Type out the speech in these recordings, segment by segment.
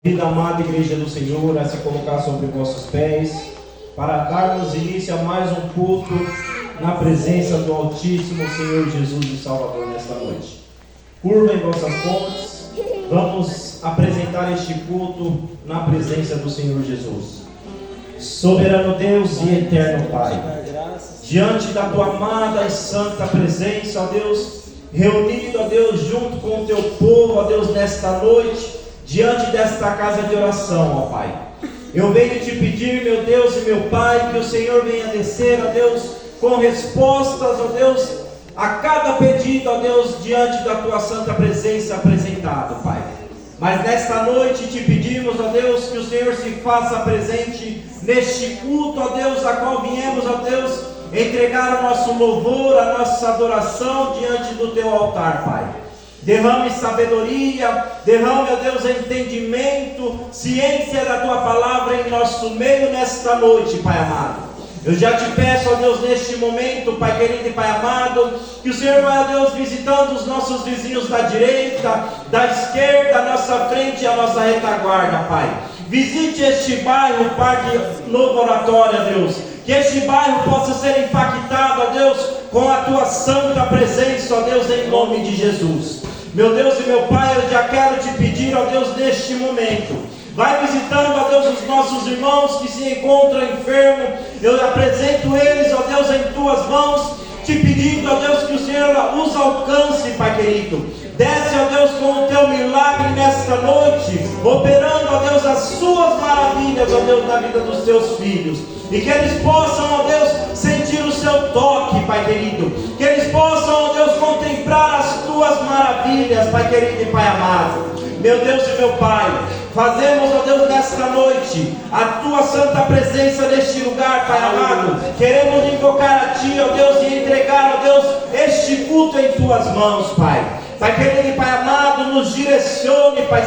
Vida amada Igreja do Senhor, a se colocar sobre vossos pés, para darmos início a mais um culto na presença do Altíssimo Senhor Jesus e Salvador nesta noite. Curvem vossas fontes, vamos apresentar este culto na presença do Senhor Jesus. Soberano Deus e eterno Pai, diante da tua amada e santa presença, ó Deus, reunido, ó Deus, junto com o teu povo, ó Deus, nesta noite, diante desta casa de oração, ó Pai, eu venho te pedir, meu Deus e meu Pai, que o Senhor venha descer, ó Deus, com respostas, ó Deus, a cada pedido, ó Deus, diante da tua santa presença apresentado, Pai. Mas nesta noite te pedimos, ó Deus, que o Senhor se faça presente neste culto, ó Deus, a qual viemos, ó Deus, entregar o nosso louvor, a nossa adoração diante do teu altar, Pai. Derrame sabedoria, derrame, ó Deus, entendimento, ciência da tua palavra em nosso meio nesta noite, Pai amado. Eu já te peço, ó Deus, neste momento, Pai querido e Pai amado, que o Senhor vai, ó Deus, visitando os nossos vizinhos da direita, da esquerda, a nossa frente e a nossa retaguarda, Pai. Visite este bairro, Pai de Novo Oratório, ó Deus. Que este bairro possa ser impactado, ó Deus, com a tua santa presença, ó Deus, em nome de Jesus. Meu Deus e meu Pai, eu já quero te pedir, ó Deus, neste momento, vai visitando, ó Deus, os nossos irmãos que se encontram enfermos. Eu apresento eles, ó Deus, em tuas mãos, te pedindo, ó Deus, que o Senhor os alcance, Pai querido. Desce, ó Deus, com o teu milagre nesta noite, operando, ó Deus, as suas maravilhas, ó Deus, na vida dos teus filhos. E que eles possam, ó Deus, sentir o seu toque, Pai querido. Que eles possam, ó Deus, contemplar as tuas maravilhas, Pai querido e Pai amado. Meu Deus e meu Pai, fazemos, ó Deus, nesta noite a tua santa presença neste lugar, Pai amado. Queremos invocar a ti, ó Deus, e entregar, ó Deus, este culto em tuas mãos, Pai. Pai querido e Pai amado, nos direcione, Pai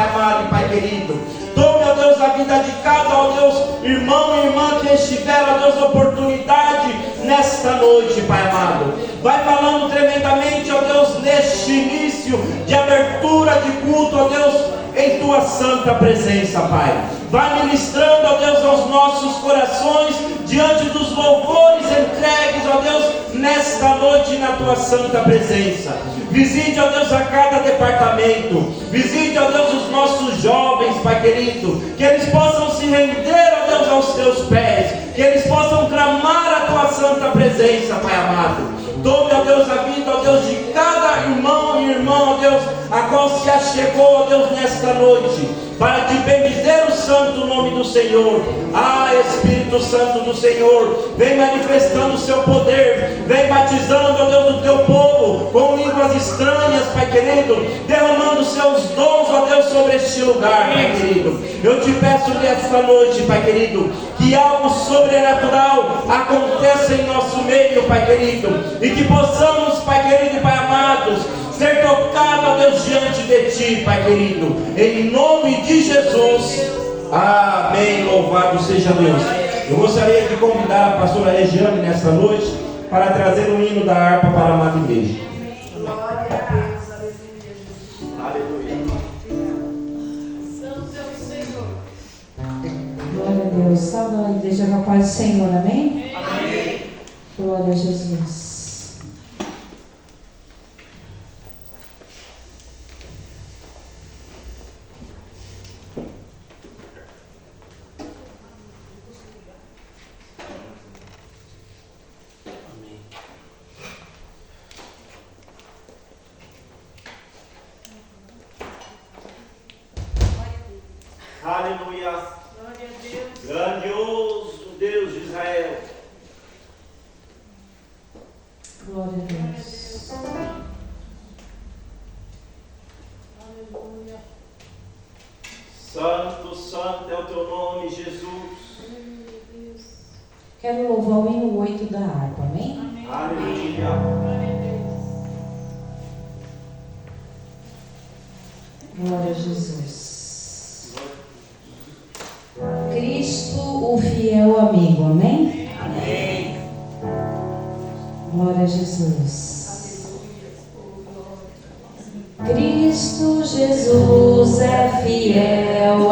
amado e Pai querido. Tome, ó Deus, a vida de cada, ó Deus, irmão e irmã que estiver, ó Deus, oportunidade nesta noite, Pai amado. Vai falando tremendamente, ó Deus, neste início de abertura de culto, ó Deus, em tua santa presença, Pai. Vai ministrando, ó Deus, aos nossos corações, diante dos louvores entregues, ó Deus, nesta noite na tua santa presença. Visite, ó Deus, a cada departamento. Visite, ó Deus, os nossos jovens, Pai querido. Que eles possam se render, ó Deus, aos teus pés. Que eles possam clamar a tua santa presença, Pai amado. Tome, ó Deus, a vida, ó Deus, de cada irmão e irmã, ó Deus, a qual se achegou, ó Deus, nesta noite, para te bendizer o santo nome do Senhor. Ah, Espírito Santo do Senhor, vem manifestando o seu poder, vem batizando, ó Deus, o teu povo com línguas estranhas, Pai querido, derramando os seus dons, ó Deus, sobre este lugar, Pai querido. Eu te peço nesta noite, Pai querido, que algo sobrenatural aconteça em nosso meio, Pai querido, e que possamos, Pai querido e Pai amados, ser tocado, ó Deus, diante de ti, Pai querido, em nome de Jesus. Amém. Louvado seja Deus. Eu gostaria de convidar a pastora Regiane nesta noite para trazer um hino da harpa para a amada igreja. Glória a Deus, aleluia. Aleluia. Santo é o Senhor. Glória a Deus. Salve a igreja com a paz do Senhor, amém? Amém. Glória a Jesus. Aleluia. Glória a Deus. Grandioso Deus de Israel. Glória a Deus. Aleluia. Santo, santo é o teu nome, Jesus. Quero louvar o hino 8 da harpa, amém? Aleluia. Glória a Deus. Glória a Jesus. Cristo, o fiel amigo, amém? Amém. Glória a Jesus. Cristo Jesus é fiel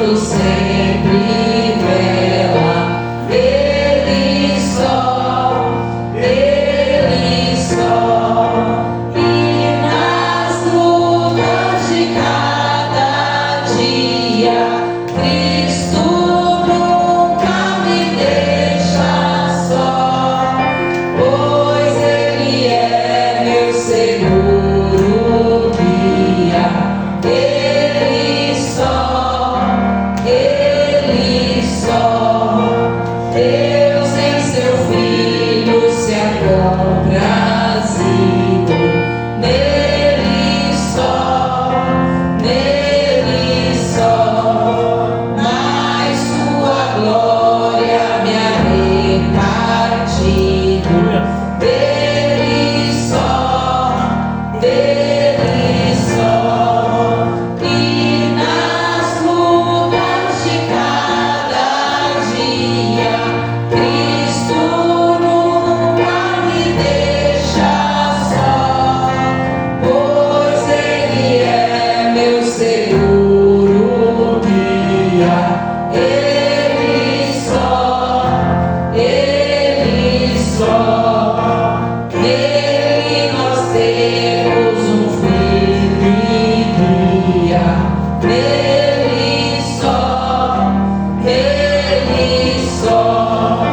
Santo sempre vela. Ele só, e nas lutas de cada dia, Cristo nunca me deixa só, pois Ele é meu seguro guia. Ele só, Deus em seu Filho se ha comprazido. Nele só, mais sua glória me ha repartido. Dele só, e nas lutas de cada dia, Cristo nunca me deixa só, pois Ele é meu seguro guia. Ele só, nele nós temos um filho e guia. Nele só,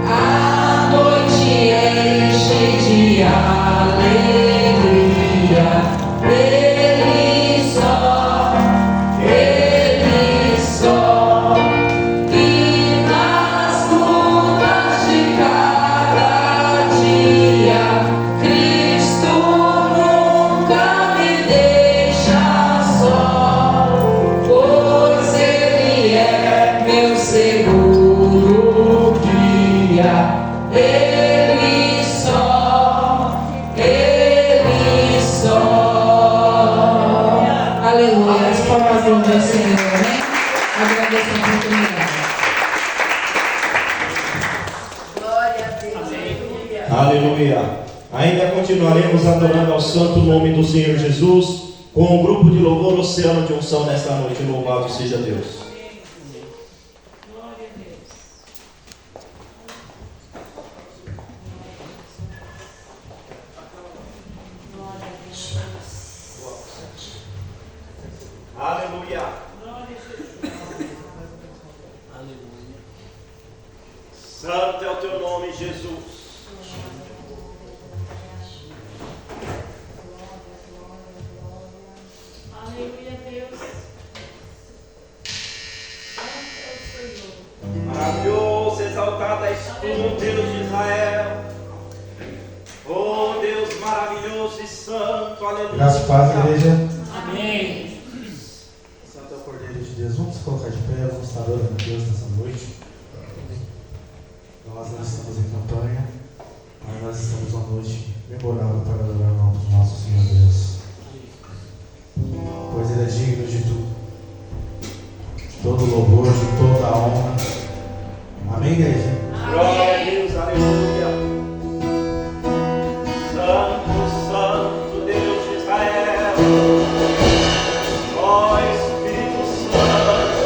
a noite enche de alegria. Ele só, e nas lutas de cada dia, Cristo nunca me deixa só, pois Ele é meu seguro guia. Ele só, aleluia. As palmas do meu Senhor, amém? Agradeço a oportunidade. Glória a Deus. Aleluia. Aleluia. Ainda continuaremos adorando ao santo nome do Senhor Jesus com o grupo de louvor Oceano de Unção nesta noite. Louvado seja Deus. Glória a Deus. Aleluia. Santo é o teu nome, Jesus. Aleluia, Deus. Santo é o Senhor. Maravilhoso, exaltado és tu, Deus de Israel. Oh Deus maravilhoso e santo, aleluia. Graças a paz, igreja. Amém. Santo é o Cordeiro de Deus. Vamos colocar de pé, vamos estar orando a Deus nessa noite. Nós não estamos em campanha, mas nós estamos uma noite memorável para adorar o nome do nosso Senhor Deus. Pois Ele é digno de tudo, de todo louvor, de toda a honra. Amém, igreja? Glória a Deus, aleluia. Santo, santo Deus de Israel. Ó Espírito Santo.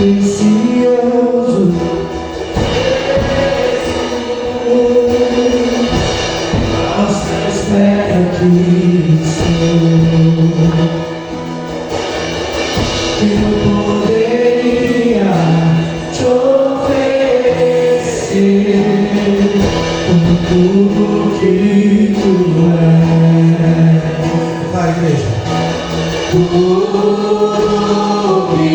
Precioso, nossa espera aqui estou. Eu poderia te oferecer tudo que tu és. Vai, igreja. Tudo que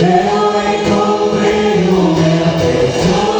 Eu encontrei o meu tesouro.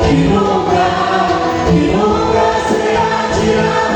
Que nunca será tirada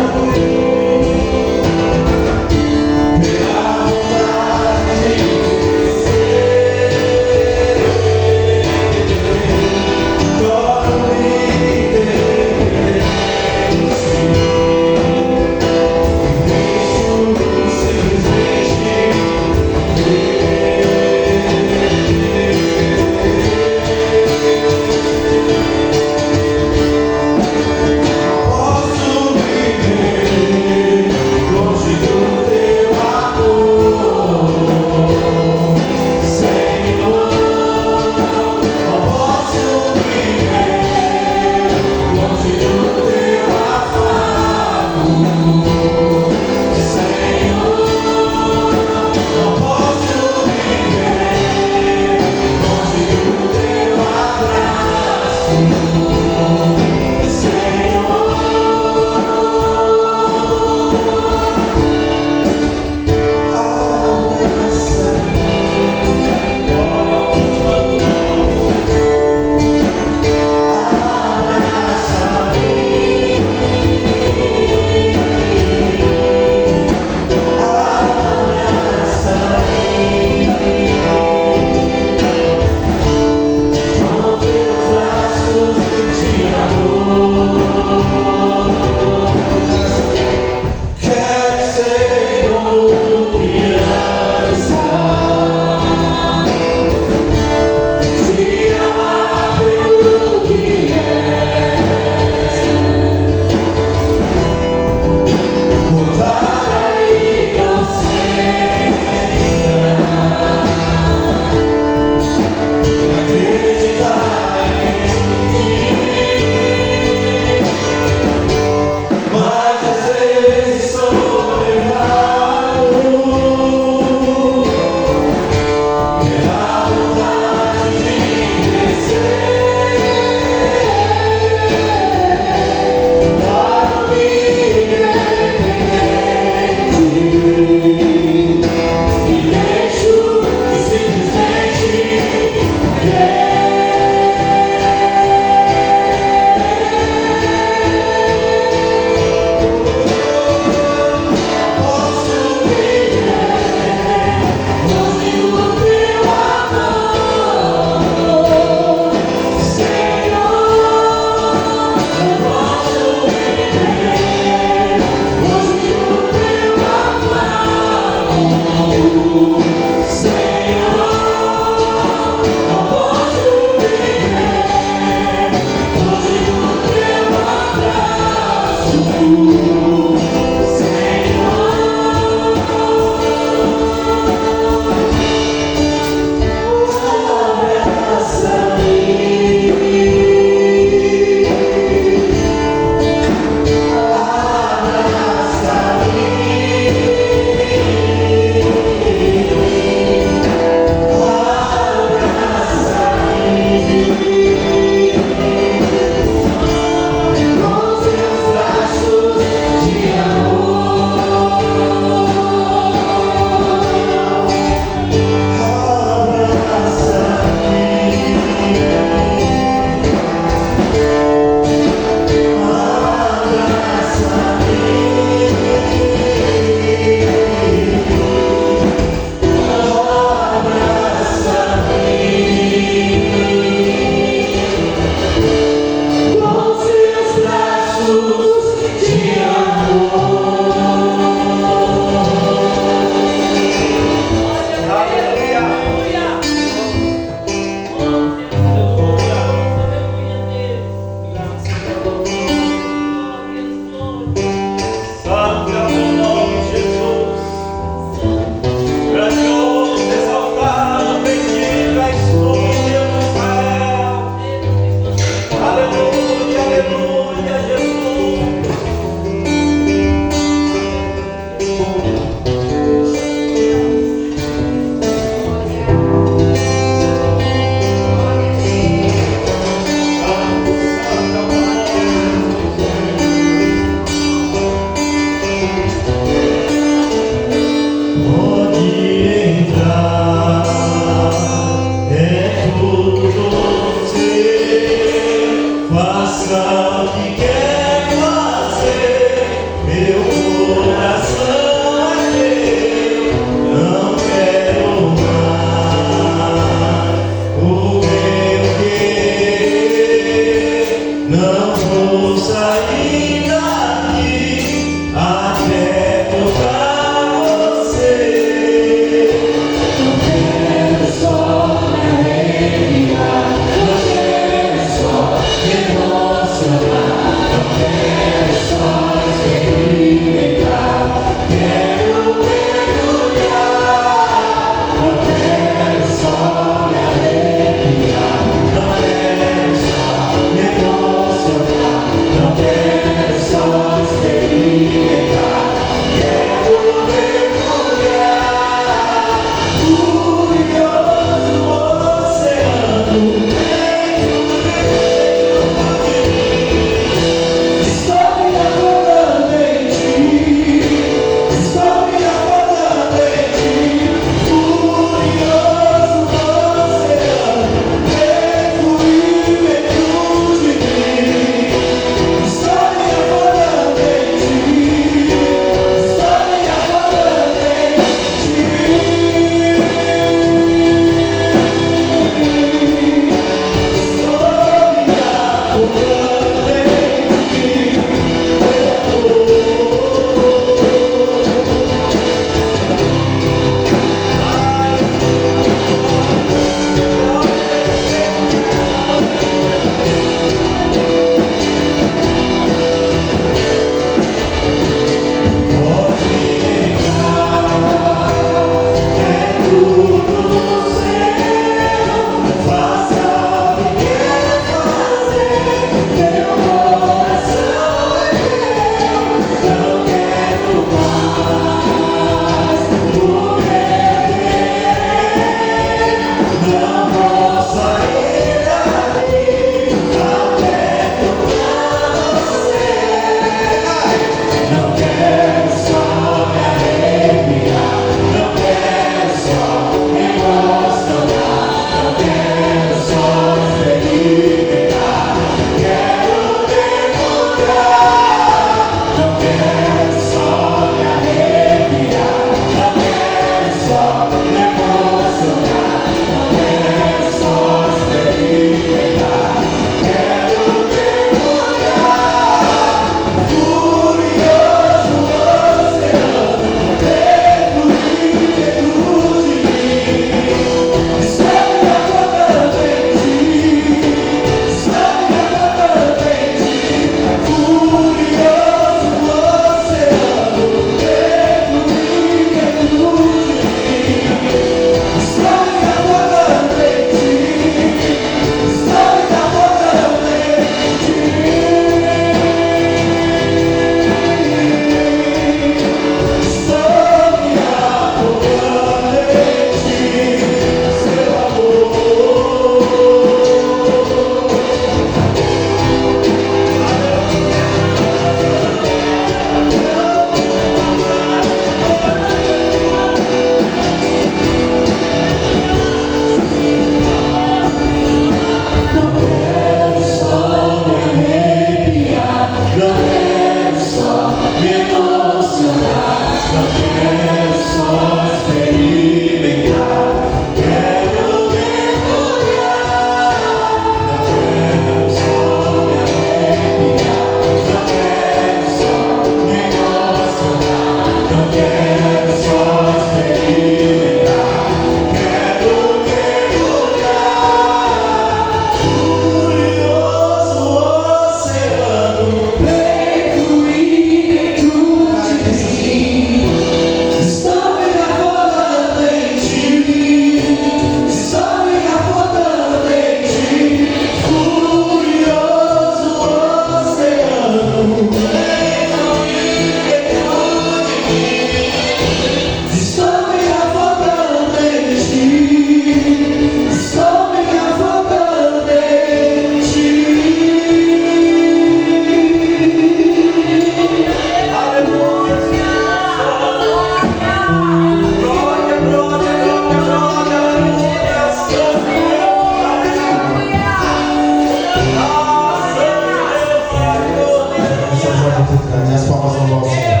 As palmas vão ao Senhor.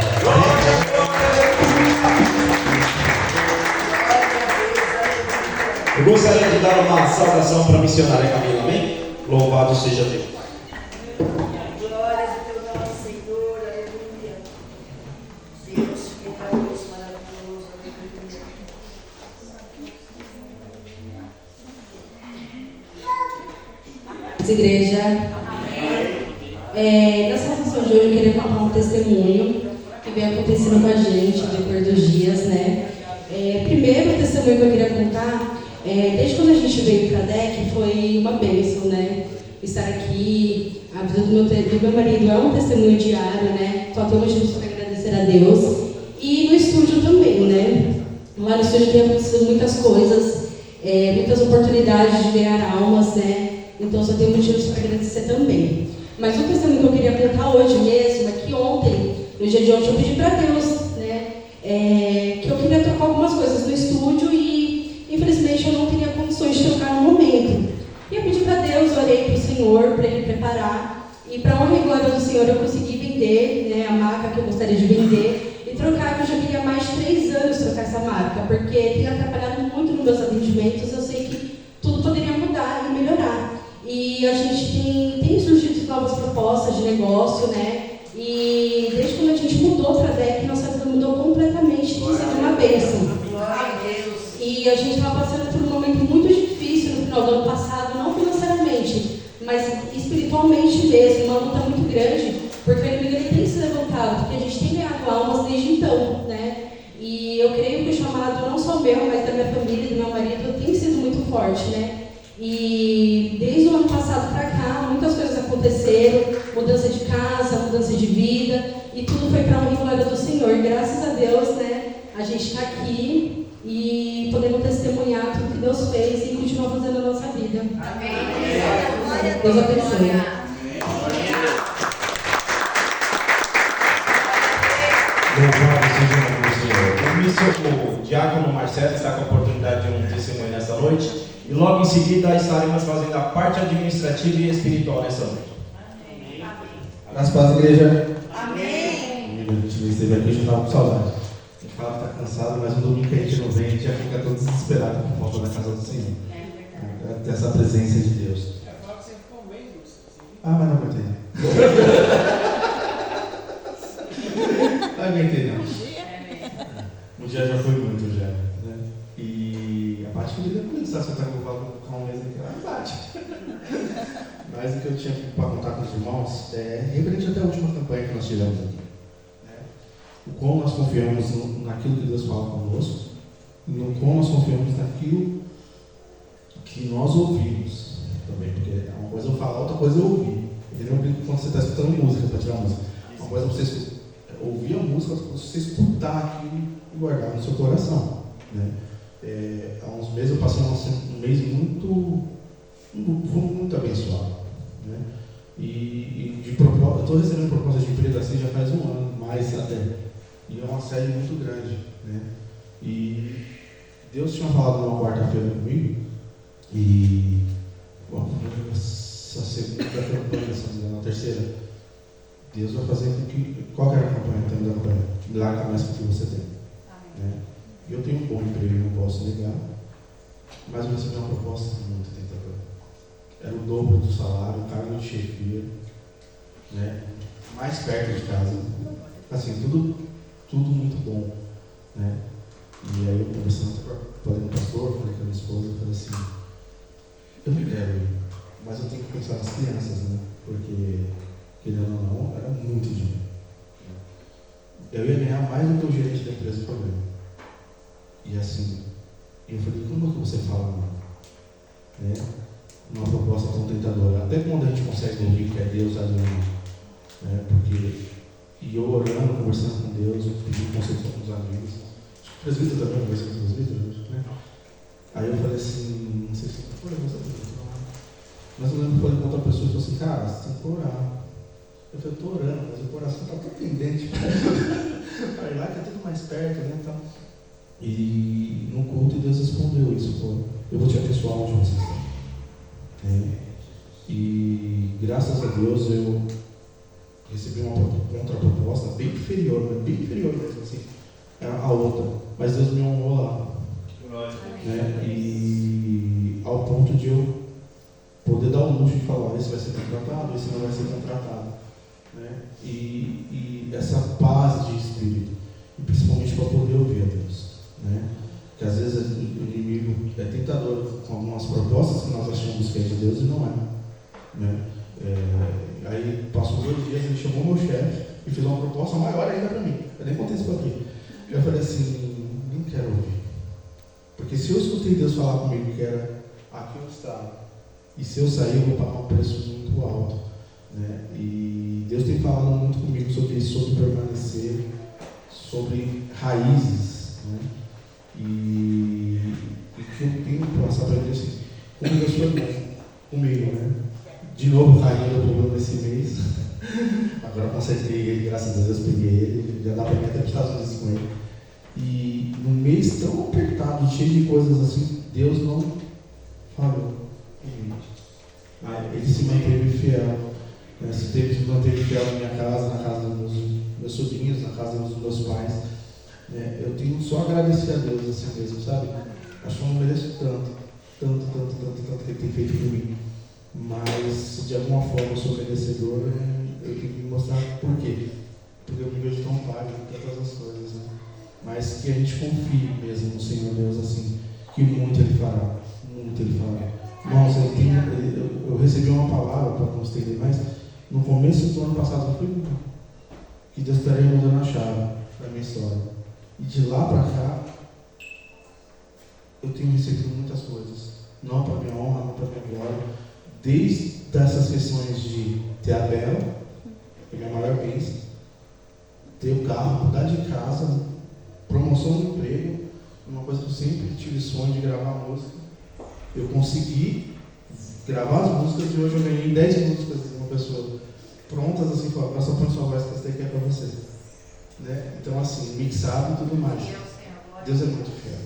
Eu gostaria de dar uma saudação para a missionária Camila, amém? Louvado seja Deus. Glória ao teu nome, Senhor, aleluia. Deus, que maravilhoso, maravilhoso, aleluia. Igreja, nessa sessão de hoje eu queria contar um testemunho que vem acontecendo com a gente ao decorrer dos dias, né? Primeiro, o testemunho que eu queria contar, desde quando a gente veio para a DEC, foi uma bênção, né? Estar aqui, a vida do meu marido é um testemunho diário, né? Só temos motivos para agradecer a Deus. E no estúdio também, né? Lá no estúdio tem acontecido muitas coisas, muitas oportunidades de ganhar almas, né? Então só tenho motivos para agradecer também. Mas o testemunho que eu queria contar hoje mesmo é que ontem, no dia de ontem, eu pedi para Deus, né? Que eu queria trocar algumas coisas no estúdio e infelizmente eu não teria condições de trocar no momento. E eu pedi para Deus, orei para o Senhor, para Ele preparar. E para honra e glória do Senhor eu consegui vender, né, a marca que eu gostaria de vender e trocar, que eu já queria há mais de 3 anos trocar essa marca, porque tem atrapalhado muito nos meus atendimentos. Eu sei que tudo poderia mudar e melhorar. E a gente tem surgido novas propostas de negócio, né? E desde quando a gente mudou para a DEC, nossa vida mudou completamente, tem sido uma bênção. E a gente estava passando por um momento muito difícil no final do ano passado, não financeiramente, mas espiritualmente mesmo, uma luta muito grande, porque o inimigo ele tem se levantado, porque a gente tem ganhado almas desde então, né? E eu creio que o chamado não só meu, mas da minha família, do meu marido, tem sido muito forte, né? E desde o ano passado para cá, muitas coisas aconteceram, mudança de casa, mudança de vida, e tudo foi para a honra e glória do Senhor. E graças a Deus, né, a gente está aqui e podemos testemunhar tudo que Deus fez e continuar fazendo a nossa vida. Amém. Deus abençoe. Louvado seja o Senhor. O diácono Marcelo está com a oportunidade de um testemunho nesta noite. E logo em seguida estaremos fazendo a parte administrativa e espiritual nessa noite. Nas paz da igreja. Amém. A gente esteve aqui e já estava com saudade. A gente fala que está cansado, mas no domingo que a gente não vem, a gente já fica todo desesperado por falta da casa do Senhor. Ter essa presença de Deus. Ah, mas não aguentei. Não aguentei não. Um dia já foi muito já. Né? E a parte que eu queria começar, você está com um mês aqui, ela bate. Mas o que eu tinha para contar com os irmãos é referente até a última campanha que nós tivemos aqui. Né? O quão nós confiamos naquilo que Deus fala conosco, no quão nós confiamos naquilo que nós ouvimos também, porque uma coisa é eu falar, outra coisa é eu ouvir. Entendeu? Quando você está escutando música, para tirar música, uma coisa é você ouvir a música, outra coisa é você escutar aquilo e guardar no seu coração. Né? Há uns meses eu passei um mês muito abençoado. Né? E de propósito, eu estou recebendo propostas de emprego assim já faz 1 ano, mais até. E é uma série muito grande. Né? E Deus tinha falado numa quarta-feira comigo, e essa segunda campanha, na terceira, Deus vai fazer com que. Qual que era a campanha? milagre começa com o que você tem. Né? Eu tenho um bom emprego, não posso negar, mas eu recebi uma proposta muito tentadora. Era o dobro do salário, um cargo de chefia, né? Mais perto de casa. Assim, tudo muito bom. Né? E aí eu conversando com o pastor, falei com a minha esposa, eu falei assim, eu não quero ir, mas eu tenho que pensar nas crianças, né? Porque, querendo ou não, era muito dinheiro. Eu ia ganhar mais do que o gerente da empresa do programa. E assim, eu falei, como é que você fala não? Né? Uma proposta tão tentadora. Até quando a gente consegue ouvir que é Deus agindo. Né? Porque, e eu orando, conversando com Deus, pedindo conselho com os amigos. Presbítero também, conversando com os presbíteros, né? Aí eu falei assim, não sei se foi mas eu lembro que eu falei com outra pessoa e falei assim, cara, você tem que orar. Eu falei, estou orando, mas o coração está tão pendente para ir lá que é tudo mais perto, né? Então, e no culto Deus respondeu isso, pô, eu vou te abençoar onde vocês estão. E graças a Deus eu recebi uma contraproposta bem inferior mesmo assim, a outra, mas Deus me honrou lá. Né? E ao ponto de eu poder dar o luxo de falar, esse vai ser contratado, esse não vai ser contratado. Né? E essa paz de espírito, e principalmente para poder ouvir a Deus. Né? Porque às vezes o inimigo é tentador com algumas propostas que nós achamos que é de Deus e não é. Né? Aí passou 2 dias, ele chamou meu chefe e fez uma proposta maior ainda para mim. Eu nem contei isso para aqui. Eu falei assim, nem quero ouvir. Porque se eu escutei Deus falar comigo que era aqui eu estava, e se eu sair eu vou pagar um preço muito alto. Né? E Deus tem falado muito comigo sobre isso, sobre permanecer, sobre raízes. Né? E que eu tenho que passar para Deus assim, como Deus foi bom comigo. Né? De novo caindo o problema esse mês. Agora consertei ele, graças a Deus, peguei ele, já dá para ir até para os Estados Unidos com ele. E num mês tão apertado, cheio de coisas assim, Deus não falhou comigo. Ele se manteve fiel. Né? Se manteve fiel na minha casa, na casa dos meus sobrinhos, na casa dos meus pais. Né? Eu tenho só a agradecer a Deus assim mesmo, sabe? Acho que eu não mereço tanto que Ele tem feito por mim. Mas, de alguma forma, eu sou merecedor, né? Eu tenho que mostrar por quê. Porque eu me vejo tão pago em todas as coisas. Né? Mas que a gente confie mesmo no Senhor Deus, assim, que muito Ele fará. Muito Ele fará. Irmãos, eu recebi uma palavra, para não estender mais, no começo do ano passado, eu fui que Deus estaria mudando a chave da minha história. E de lá para cá, eu tenho recebido muitas coisas. Não para minha honra, não para minha glória. Desde essas questões de ter a Bela, que é a minha maior bênção, ter o carro, mudar de casa, promoção no emprego, uma coisa que eu sempre tive sonho de gravar música. Eu consegui gravar as músicas e hoje eu ganhei 10 músicas de uma pessoa prontas assim, falando, agora só põe sua voz que essa daqui é para você. Né? Então assim, mixado e tudo mais. Deus é muito fiel.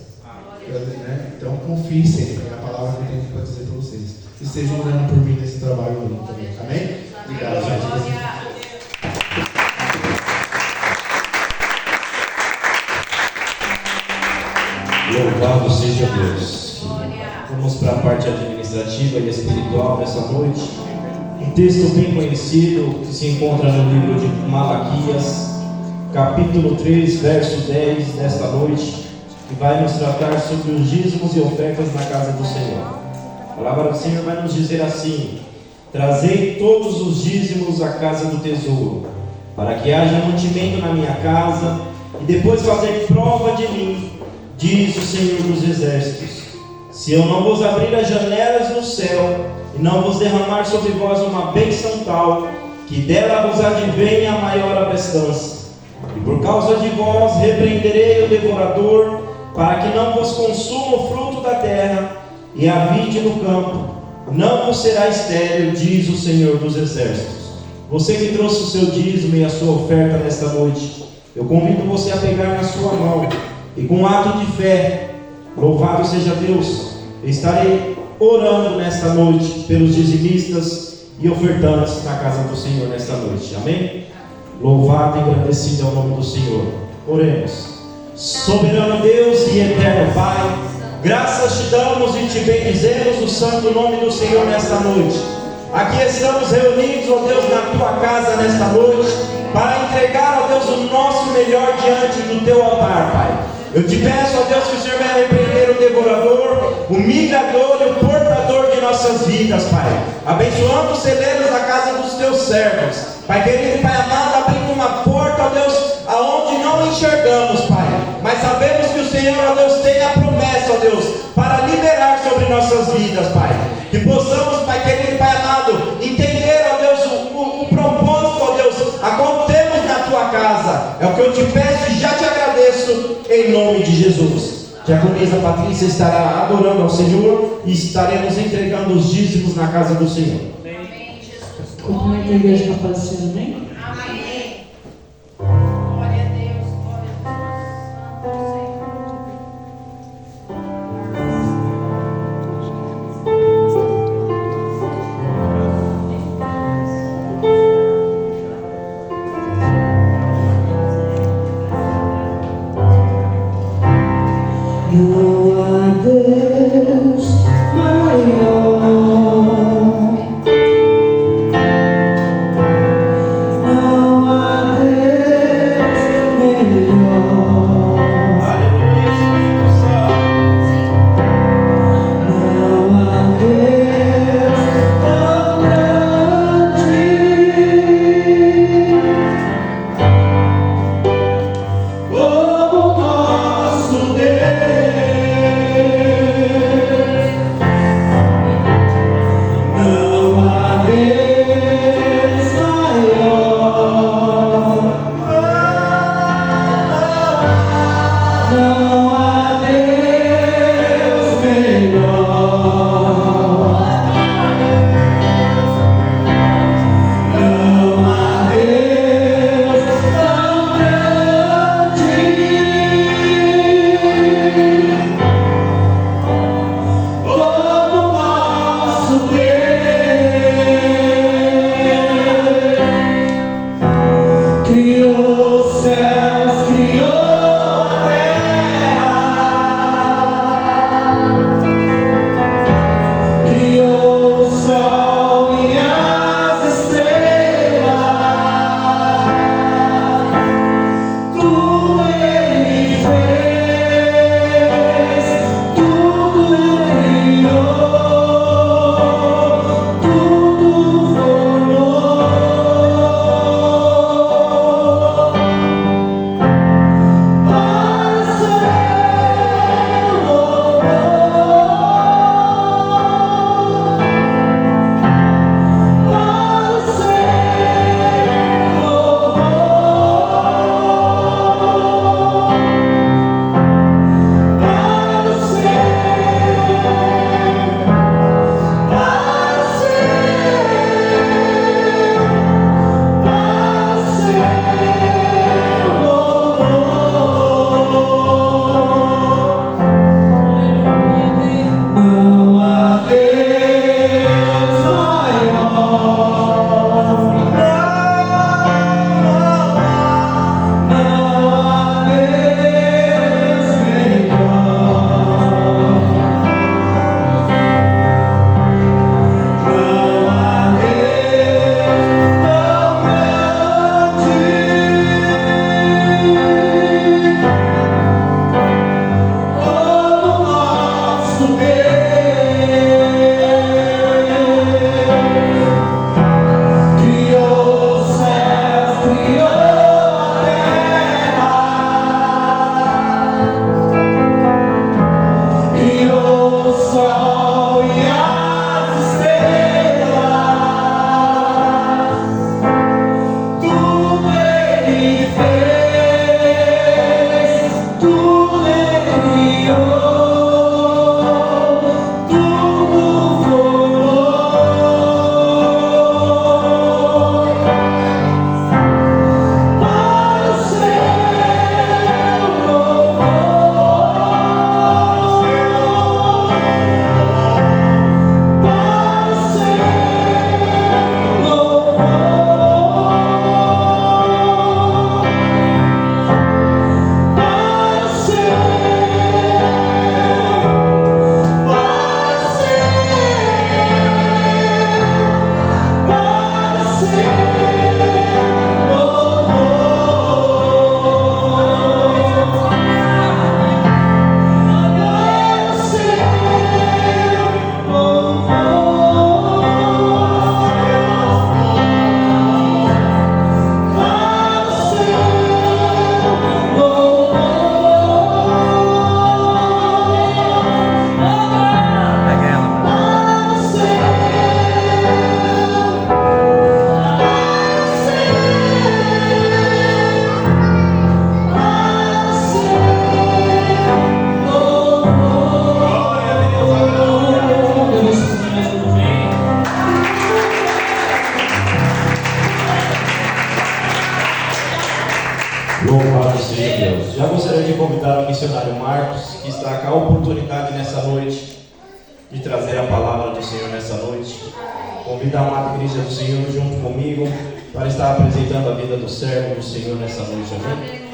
Né? Então confie sempre na palavra que eu tenho para dizer para vocês. E estejam orando por mim nesse trabalho lindo também. Amém? Obrigado, gente. Louvado seja Deus. Vamos para a parte administrativa e espiritual nessa noite. Um texto bem conhecido que se encontra no livro de Malaquias, capítulo 3, verso 10 desta noite, que vai nos tratar sobre os dízimos e ofertas na casa do Senhor. A palavra do Senhor vai nos dizer assim: trazei todos os dízimos à casa do tesouro, para que haja mantimento na minha casa, e depois fazer prova de mim, diz o Senhor dos Exércitos, se eu não vos abrir as janelas do céu, e não vos derramar sobre vós uma bênção tal, que dela vos advenha a maior abestança. E por causa de vós repreenderei o devorador, para que não vos consuma o fruto da terra, e a vide no campo não vos será estéril, diz o Senhor dos Exércitos. Você que trouxe o seu dízimo e a sua oferta nesta noite, eu convido você a pegar na sua mão e com um ato de fé, louvado seja Deus, eu estarei orando nesta noite pelos dizimistas e ofertantes na casa do Senhor nesta noite. Amém? Louvado e agradecido é o nome do Senhor. Oremos. Soberano Deus e eterno Pai, graças te damos e te bendizemos o santo nome do Senhor nesta noite. Aqui estamos reunidos, ó Deus, na tua casa nesta noite, para entregar, ó Deus, o nosso melhor diante do teu altar, Pai. Eu te peço, ó Deus, que o Senhor venha repreender o devorador, o migrador e o portador de nossas vidas, Pai. Abençoando os celeiros da casa dos teus servos. Pai querido, Pai amado, abrindo uma porta, ó Deus, aonde não enxergamos, Pai. Mas sabemos que o Senhor, ó Deus, tem a promessa, ó Deus, para liberar sobre nossas vidas, Pai. Que possamos, Pai querido, Pai amado, entender, ó Deus, o propósito, ó Deus, a qual temos na tua casa. É o que eu te peço e já te agradeço, em nome de Jesus. Diaconisa Patrícia estará adorando ao Senhor e estaremos entregando os dízimos na casa do Senhor. Amém, Jesus. O pai da igreja está aparecendo, né? Amém. Glória a Deus, glória a Deus. Não há Deus maior, convidar o missionário Marcos, que está com a oportunidade nessa noite de trazer a palavra do Senhor nessa noite. Convidar a amada igreja do Senhor junto comigo para estar apresentando a vida do servo do Senhor nessa noite. Amém?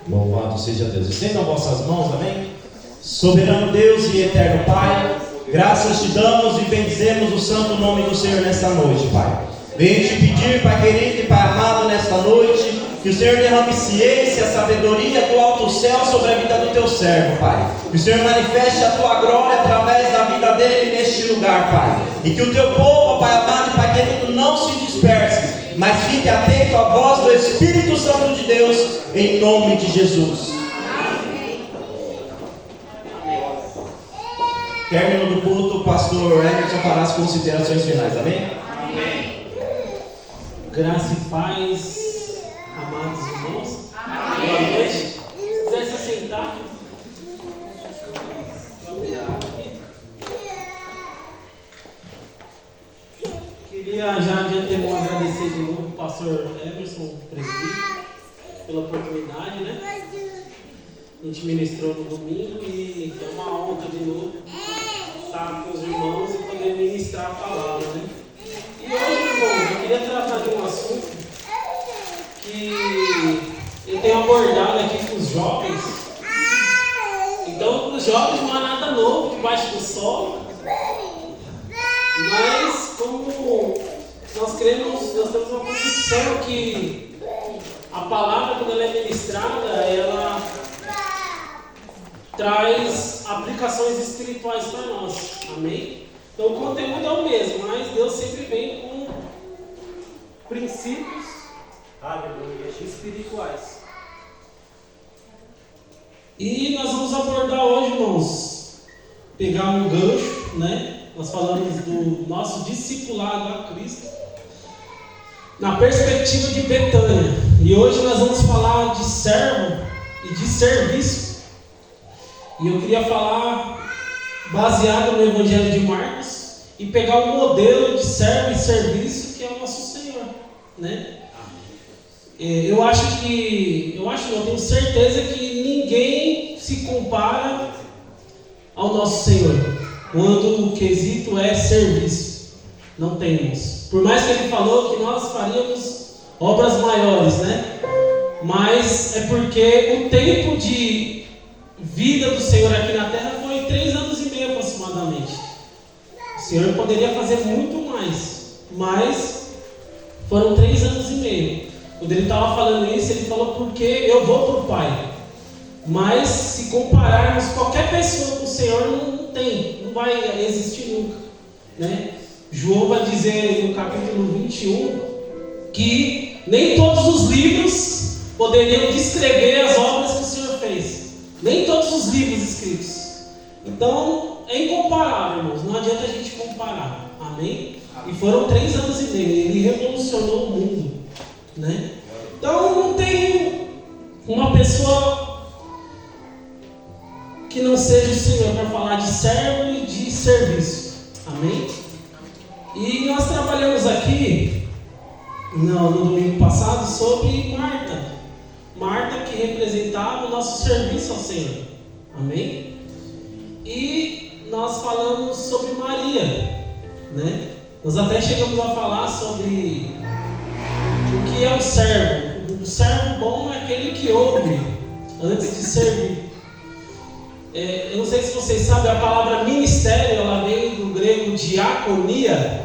Louvado seja Deus. Estendam vossas mãos, amém? Soberano Deus e eterno Pai, graças te damos e bendizemos o santo nome do Senhor nesta noite, Pai. Venho te pedir, Pai querido e Pai amado, nesta noite, que o Senhor derrame ciência, sabedoria do alto céu sobre a vida do teu servo, Pai. Que o Senhor manifeste a tua glória através da vida dele neste lugar, Pai. E que o teu povo, Pai amado e Pai querido, não se disperse, mas fique atento à voz do Espírito Santo de Deus, em nome de Jesus. Término do culto, o pastor Emerson fará as considerações finais, amém? Amém. Graça e paz, amados irmãos. Amém. Boa noite. Se quiser se assentar. Queria já de antemão agradecer de novo o pastor Emerson, presbítero, pela oportunidade, né? A gente ministrou no domingo e é uma honra de novo estar com os irmãos e poder ministrar a palavra, né? E hoje, irmãos, eu queria tratar de um assunto que eu tenho abordado aqui com os jovens. Então, os jovens não há nada novo debaixo do sol, mas como nós cremos, nós temos uma convicção que a palavra, quando ela é ministrada, ela traz aplicações espirituais para nós, amém? Então o conteúdo é o mesmo, mas Deus sempre vem com princípios espirituais. E nós vamos abordar hoje, irmãos, pegar um gancho, né? Nós falamos do nosso discipulado a Cristo na perspectiva de Betânia. E hoje nós vamos falar de servo e de serviço. E eu queria falar baseado no Evangelho de Marcos e pegar um modelo de servo e serviço que é o nosso Senhor, né? Eu tenho certeza que ninguém se compara ao nosso Senhor quando o quesito é serviço. Não temos. Por mais que ele falou que nós faríamos obras maiores, né? Mas é porque o tempo de vida do Senhor aqui na terra foi 3 anos e meio aproximadamente. O Senhor poderia fazer muito mais, mas foram 3 anos e meio. Quando ele estava falando isso, ele falou porque eu vou para o Pai. Mas se compararmos qualquer pessoa com o Senhor, não vai existir nunca, né? João vai dizer no capítulo 21 que nem todos os livros poderiam descrever as obras que o Senhor fez. Nem todos os livros escritos. Então, é incomparável, irmãos. Não adianta a gente comparar. Amém? E foram 3 anos e meio. Ele revolucionou o mundo, né? Então, não tem uma pessoa que não seja o Senhor para falar de servo e de serviço. Amém? E nós trabalhamos aqui no domingo passado sobre Marta. Marta que representava o nosso serviço ao Senhor. Amém? E nós falamos sobre Maria, né? Nós até chegamos a falar sobre o que é o servo. O servo bom é aquele que ouve antes de servir. Eu não sei se vocês sabem, a palavra ministério, ela vem do grego diaconia.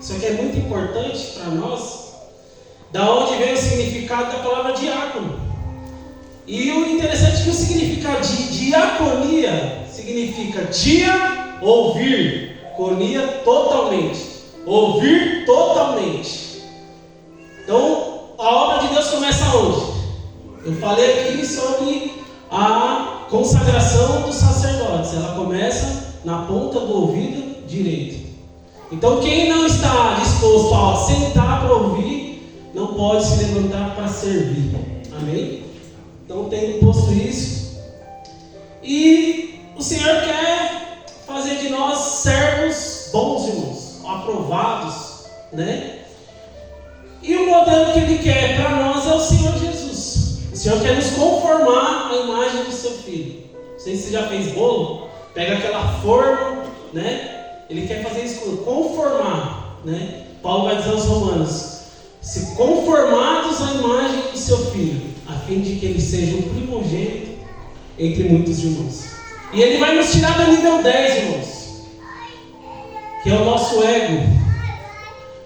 Isso aqui é muito importante para nós. Da onde vem o significado da palavra diácono. E o interessante é que o significado de diaconia significa dia, ouvir, conia, totalmente, ouvir totalmente. Então, a obra de Deus começa hoje. Eu falei aqui sobre a consagração dos sacerdotes. Ela começa na ponta do ouvido direito. Então, quem não está disposto a sentar para ouvir, não pode se levantar para servir. Amém? Então, tendo posto isso, e o Senhor quer fazer de nós servos bons, irmãos, aprovados, né? E o modelo que Ele quer para nós é o Senhor Jesus. O Senhor quer nos conformar à imagem do seu Filho. Não sei se você já fez bolo, pega aquela forma, né? Ele quer fazer isso, conformar, né? Paulo vai dizer aos Romanos: se conformados à imagem do seu Filho, a fim de que ele seja o primogênito entre muitos irmãos. E Ele vai nos tirar do nível 10, irmãos, que é o nosso ego,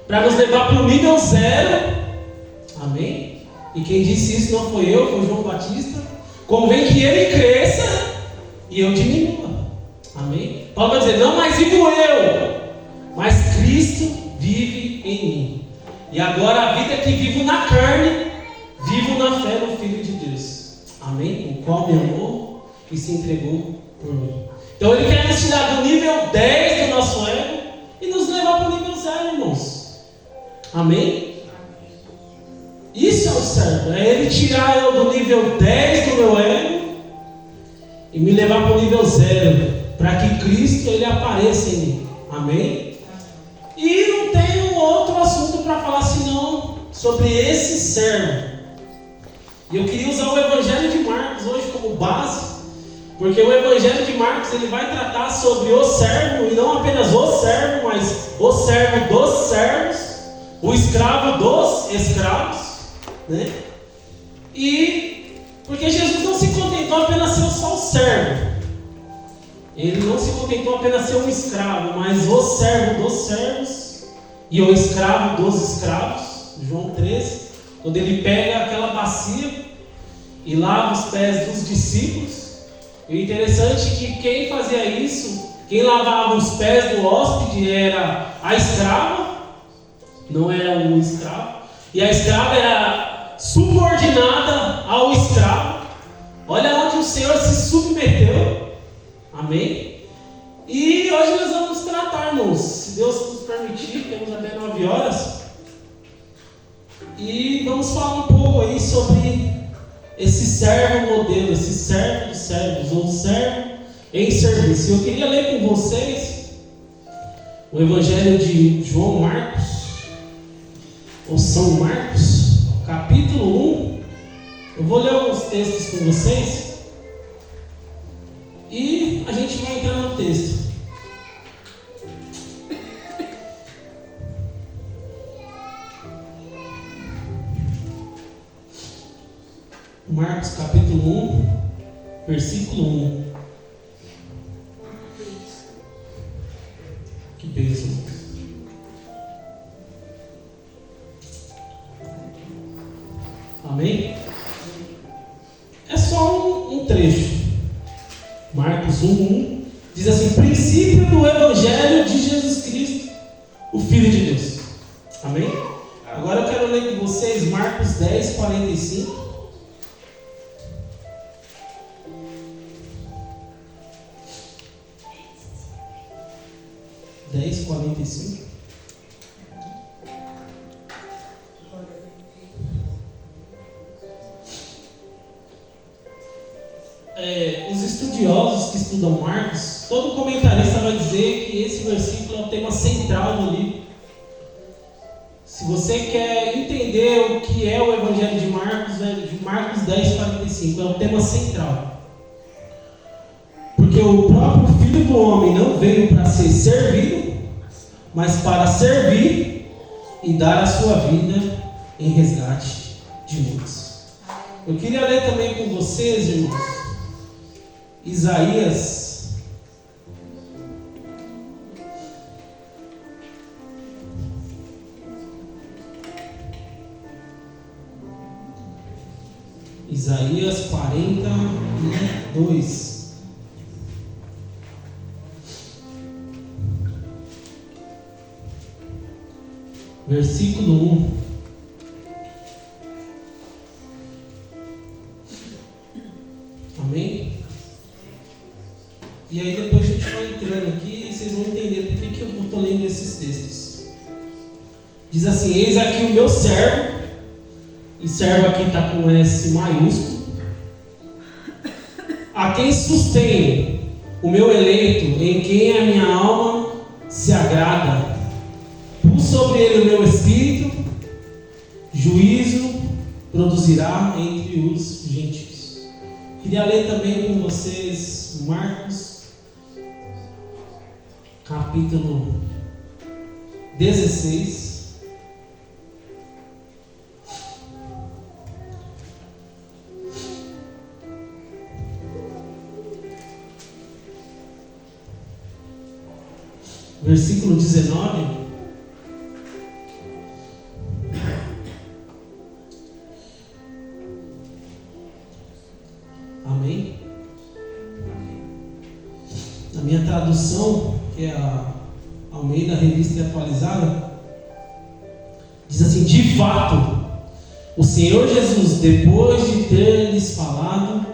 para nos levar para o nível 0. Amém? E quem disse isso não foi eu, foi João Batista. Convém que ele cresça e eu diminua. Amém? Paulo vai dizer: não mais vivo eu, mas Cristo vive em mim. E agora a vida que vivo na carne, vivo na fé no Filho de Deus. Amém? O qual me amou e se entregou por mim. Então Ele quer nos tirar do nível 10 do nosso ego e nos levar para o nível 0, irmãos. Amém? Isso é o certo. É Ele tirar eu do nível 10 do meu ego e me levar para o nível 0, para que Cristo Ele apareça em mim. Amém? E não tem um outro assunto para falar senão sobre esse servo. E eu queria usar o Evangelho de Marcos hoje como base, porque o Evangelho de Marcos ele vai tratar sobre o servo, e não apenas o servo, mas o servo dos servos, o escravo dos escravos, né? E porque Jesus não se contentou apenas ser só o servo, Ele não se contentou apenas ser um escravo, mas o servo dos servos e o escravo dos escravos. João 13, quando Ele pega aquela bacia e lava os pés dos discípulos. E o interessante é que quem fazia isso, quem lavava os pés do hóspede era a escrava, não era o escravo. E a escrava era subordinada ao escravo. Olha onde o Senhor se submeteu. Amém? E hoje nós vamos tratar, irmãos, se Deus nos permitir, temos até 9 horas. E vamos falar um pouco aí sobre esse servo modelo, esse servo dos servos, ou servo em serviço. Eu queria ler com vocês o Evangelho de João Marcos, ou São Marcos, capítulo 1. Eu vou ler alguns textos com vocês e a gente vai entrar no texto. Marcos capítulo 1, versículo 1. Que bênção. Amém? É só um trecho. Marcos 1:1 diz assim: princípio do Evangelho de Jesus Cristo, o Filho de Deus. Amém? Agora eu quero ler com vocês Marcos 10:45. Os estudiosos que estudam Marcos, todo comentarista vai dizer que esse versículo é o tema central do livro. Se você quer entender o que é o Evangelho de Marcos, de Marcos 10:45 é o tema central. Porque o próprio Filho do Homem não veio para ser servido, mas para servir e dar a sua vida em resgate de muitos. Eu queria ler também com vocês, irmãos, Isaías 42. Versículo 1. Amém? E aí depois a gente vai entrando aqui e vocês vão entender por que eu estou lendo esses textos. Diz assim: eis aqui o meu servo, e servo aqui está com S maiúsculo, a quem sustenho, o meu eleito, em quem a minha alma se agrada. Pulso sobre ele o meu espírito, juízo produzirá entre os gentios. Queria ler também com vocês Marcos, capítulo 16. Versículo 19. Amém? Na minha tradução, que é a Almeida Revista Atualizada, diz assim: de fato, o Senhor Jesus, depois de ter lhes falado,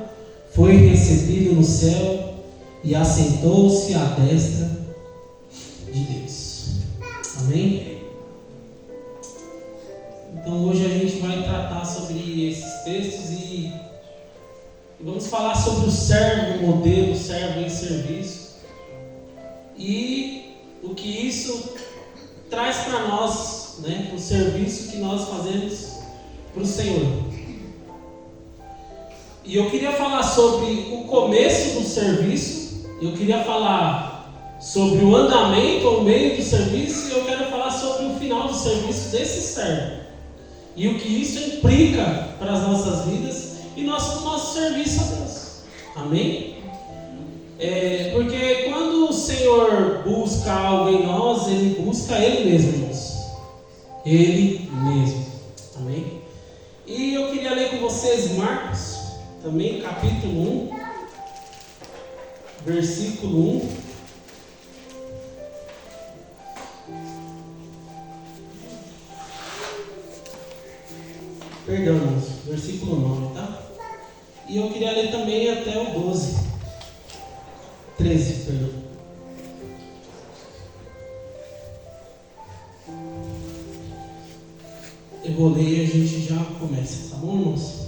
foi recebido no céu e assentou-se à destra de Deus. Amém? Então hoje a gente vai tratar sobre esses textos e vamos falar sobre o servo, o modelo, o servo em serviço e o que isso traz para nós, né, o serviço que nós fazemos para o Senhor. E eu queria falar sobre o começo do serviço, eu queria falar sobre o andamento ou meio do serviço, e eu quero falar sobre o final do serviço desse servo e o que isso implica para as nossas vidas e nosso serviço a Deus. Amém? Porque quando o Senhor busca algo em nós, Ele busca Ele mesmo, irmãos. Ele mesmo. Amém? E eu queria ler com vocês Marcos, também capítulo 1, versículo 1. Perdão, irmãos, versículo 9, tá? E eu queria ler também até o 13, perdão. Eu vou ler e a gente já começa, tá bom, irmãos?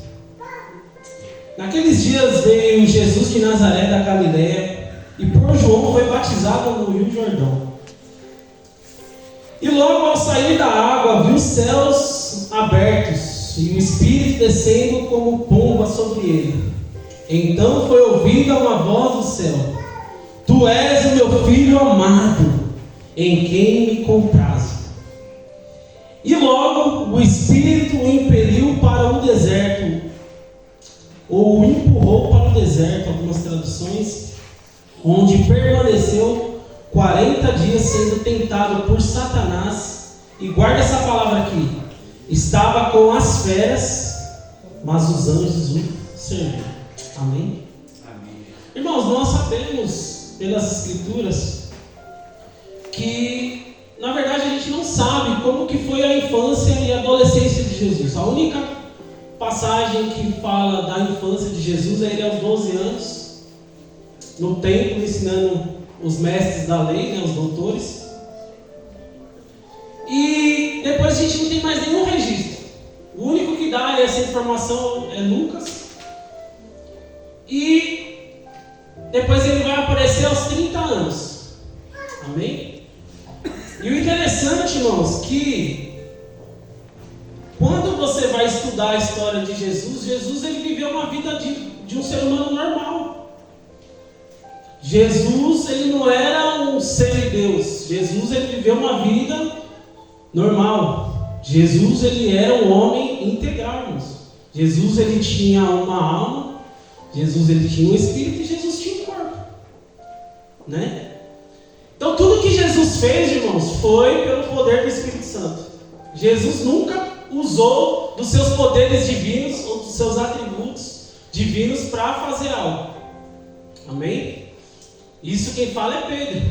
Naqueles dias veio Jesus de Nazaré da Galileia e por João foi batizado no Rio Jordão. E logo ao sair da água viu os céus abertos e o Espírito descendo como pomba sobre ele. Então foi ouvida uma voz do céu: Tu és o meu filho amado, em quem me comprazo. E logo o Espírito o impeliu para o deserto, ou o empurrou para o deserto, algumas traduções, onde permaneceu 40 dias sendo tentado por Satanás. E guarda essa palavra aqui: estava com as feras, mas os anjos o serviam. Amém? Amém? Irmãos, nós sabemos pelas Escrituras que, na verdade, a gente não sabe como que foi a infância e a adolescência de Jesus. A única passagem que fala da infância de Jesus é ele aos 12 anos, no templo, ensinando os mestres da lei, né, os doutores. E depois a gente não tem mais nenhum registro. O único que dá essa informação é Lucas. E depois ele vai aparecer aos 30 anos. Amém? E o interessante, irmãos, que quando você vai estudar a história de Jesus, ele viveu uma vida de um ser humano normal. Jesus, ele não era um ser de Deus. Jesus, ele viveu uma vida normal. Jesus, ele era um homem integral, irmãos. Jesus, ele tinha uma alma. Jesus, ele tinha um espírito e Jesus tinha um corpo, né? Então tudo que Jesus fez, irmãos, foi pelo poder do Espírito Santo. Jesus nunca usou dos seus poderes divinos ou dos seus atributos divinos para fazer algo. Amém? Isso quem fala é Pedro,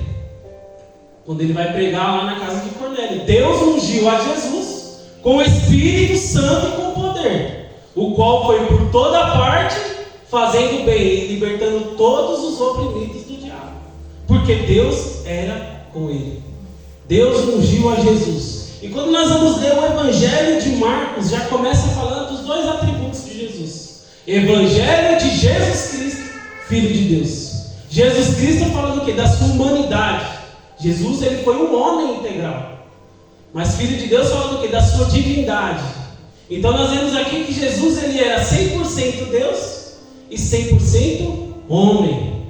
quando ele vai pregar lá na casa de Cornélio. Deus ungiu a Jesus com o Espírito Santo e com poder, o qual foi por toda parte fazendo bem e libertando todos os oprimidos do diabo, porque Deus era com ele. Deus ungiu a Jesus. E quando nós vamos ler o Evangelho de Marcos, já começa falando dos dois atributos de Jesus: Evangelho de Jesus Cristo, Filho de Deus. Jesus Cristo falando o quê? Da sua humanidade. Jesus, ele foi um homem integral. Mas filho de Deus fala do quê? Da sua divindade. Então nós vemos aqui que Jesus ele era 100% Deus e 100% homem.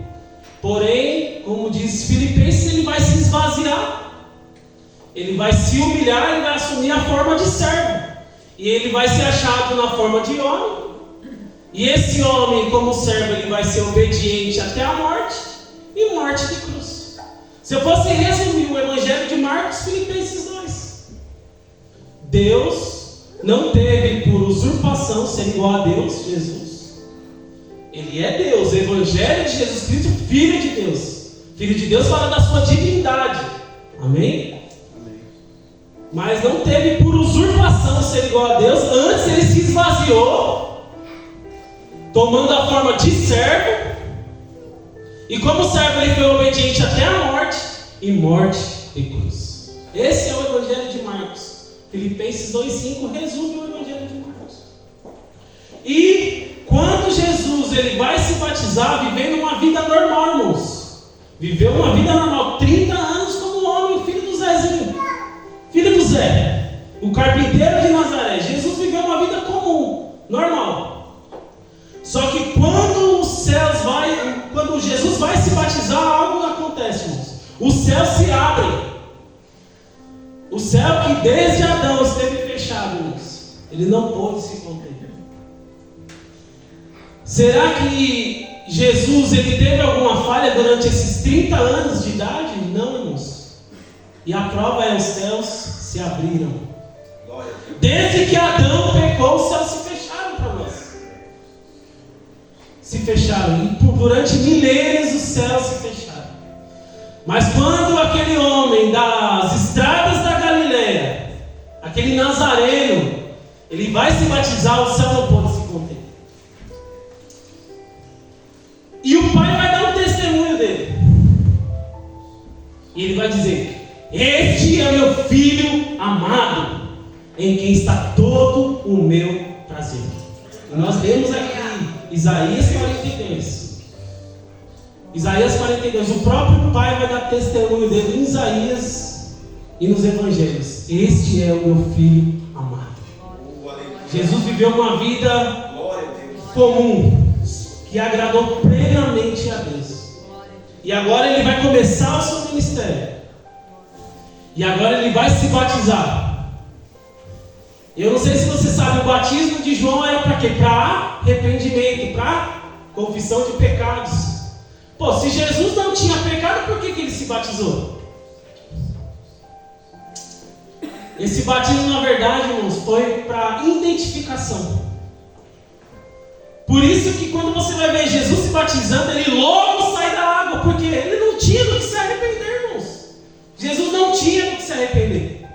Porém, como diz Filipenses, ele vai se esvaziar. Ele vai se humilhar, ele vai assumir a forma de servo. E ele vai ser achado na forma de homem. E esse homem, como servo, ele vai ser obediente até a morte e morte de cruz. Se eu fosse resumir o Evangelho de Marcos, Filipenses 2. Deus não teve por usurpação ser igual a Deus, Jesus. Ele é Deus, o Evangelho de Jesus Cristo, Filho de Deus. Filho de Deus fala da sua divindade. Amém? Mas não teve por usurpação ser igual a Deus. Antes ele se esvaziou, tomando a forma de servo. E como servo ele foi obediente até a morte, e morte de cruz. Esse é o Evangelho de Marcos. Filipenses 2,5 resume o Evangelho de Marcos. E quando Jesus ele vai se batizar, vivendo uma vida normal, irmãos. Viveu uma vida normal, 30 anos como homem, filho do Zezinho. Filho do Zé, o carpinteiro de Nazaré. Jesus viveu uma vida comum, normal. Só que quando Jesus vai se batizar, algo acontece, irmãos. Os céus se abrem. O céu que desde Adão esteve fechado, irmãos, ele não pôde se conter. Será que Jesus ele teve alguma falha durante esses 30 anos de idade? Não, irmãos. E a prova é: os céus se abriram. Desde que Adão pecou, os céus se fecharam para nós. Se fecharam. E durante milênios os céus se fecharam. Mas quando aquele homem das estradas da Galileia, aquele nazareno, ele vai se batizar, o céu não pode se conter. E o pai vai dar um testemunho dele. E ele vai dizer: este é meu filho amado, em quem está todo o meu prazer. E nós vemos aqui Isaías 42. Isaías 42, o próprio pai vai dar testemunho dele em Isaías e nos evangelhos. Este é o meu filho amado. Jesus viveu uma vida comum, que agradou plenamente a Deus. E agora ele vai começar o seu ministério. E agora ele vai se batizar. Eu não sei se você sabe, o batismo de João era para quê? Para arrependimento, para confissão de pecados. Pô, se Jesus não tinha pecado, por que ele se batizou? Esse batismo, na verdade, irmãos, foi para identificação. Por isso que quando você vai ver Jesus se batizando, ele logo sai da água, porque ele não tinha do que se arrepender, irmãos. Jesus não tinha do que se arrepender.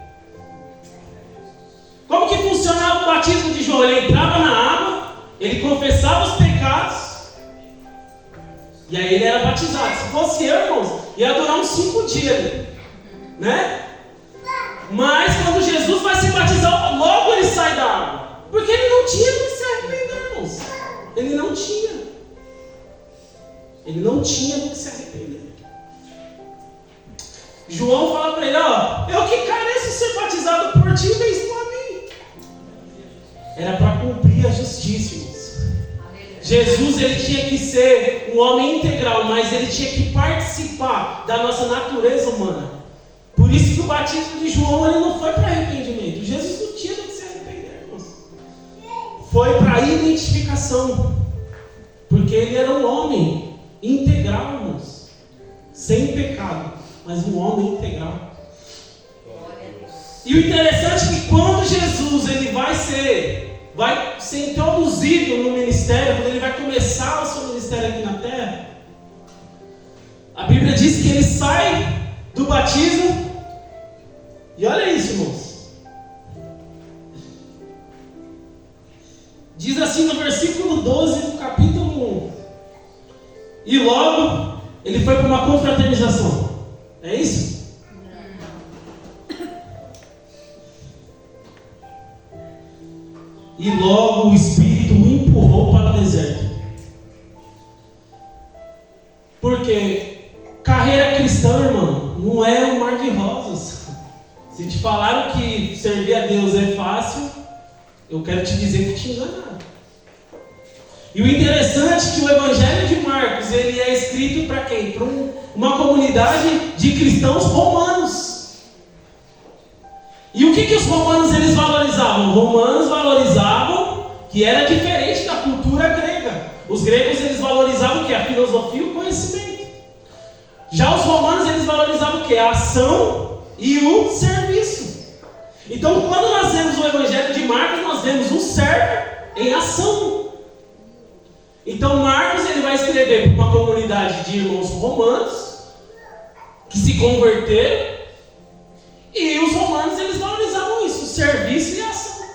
Como que funcionava o batismo de João? Ele entrava na água, ele confessava os pecados, e aí ele era batizado. Se fosse eu, irmãos, ia durar uns 5 dias, né? Mas quando Jesus vai se batizar, logo ele sai da água, porque ele não tinha do que se arrepender, irmãos. Ele não tinha. Ele não tinha do que se arrepender. João fala para ele: ó, eu que careço ser batizado por ti, vens tu a mim. Era para cumprir a justiça, irmãos. Jesus ele tinha que ser um homem integral, mas ele tinha que participar da nossa natureza humana. Por isso que o batismo de João ele não foi para arrependimento. Jesus não tinha do que se arrepender, irmãos. Foi para identificação, porque ele era um homem integral, irmãos, sem pecado, mas um homem integral. E o interessante é que quando Jesus ele vai ser introduzido no ministério, quando ele vai começar o seu ministério aqui na terra, a Bíblia diz que ele sai do batismo, e olha isso, irmãos. Diz assim no versículo 12 do capítulo 1: e logo ele foi para uma confraternização. É isso? E logo o Espírito o empurrou para o deserto. Porque carreira cristã, irmão, não é um mar de rosas. Se te falaram que eu quero te dizer que te enganaram. E o interessante é que o Evangelho de Marcos, ele é escrito para quem? Para uma comunidade de cristãos romanos. E o que os romanos eles valorizavam? Os romanos valorizavam que era diferente da cultura grega. Os gregos eles valorizavam o que? A filosofia e o conhecimento. Já os romanos eles valorizavam o que? A ação e o serviço. Então quando nós vemos o Evangelho de Marcos, nós vemos um servo em ação. Então Marcos ele vai escrever para uma comunidade de irmãos romanos que se converteram, e os romanos eles valorizavam isso, o serviço e a ação.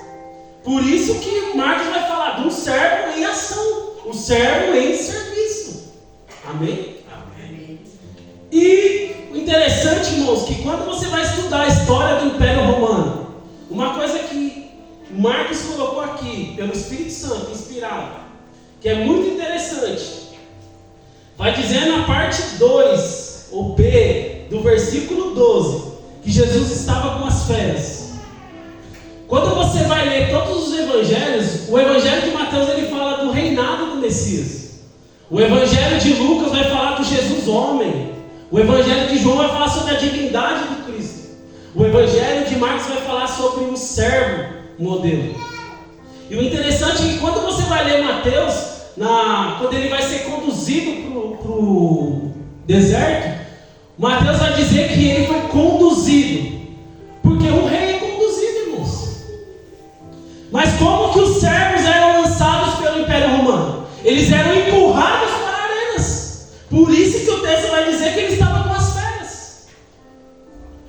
Por isso que Marcos vai falar de um servo em ação, o servo em serviço. Amém? Amém. E o interessante, irmãos, que quando você vai estudar a história do Império Romano, uma coisa que Marcos colocou aqui, pelo Espírito Santo, inspirado, que é muito interessante, vai dizer na parte 2, ou B, do versículo 12, que Jesus estava com as feras. Quando você vai ler todos os evangelhos, o evangelho de Mateus ele fala do reinado do Messias. O evangelho de Lucas vai falar do Jesus homem. O evangelho de João vai falar sobre a divindade do Cristo. O evangelho de Marcos vai falar sobre o servo modelo. E o interessante é que quando você vai ler Mateus, quando ele vai ser conduzido para o deserto, Mateus vai dizer que ele foi conduzido, porque o rei é conduzido, irmãos. Mas como que os servos eram lançados pelo Império Romano? Eles eram empurrados para arenas. Por isso que o texto vai dizer que ele estava com as feras.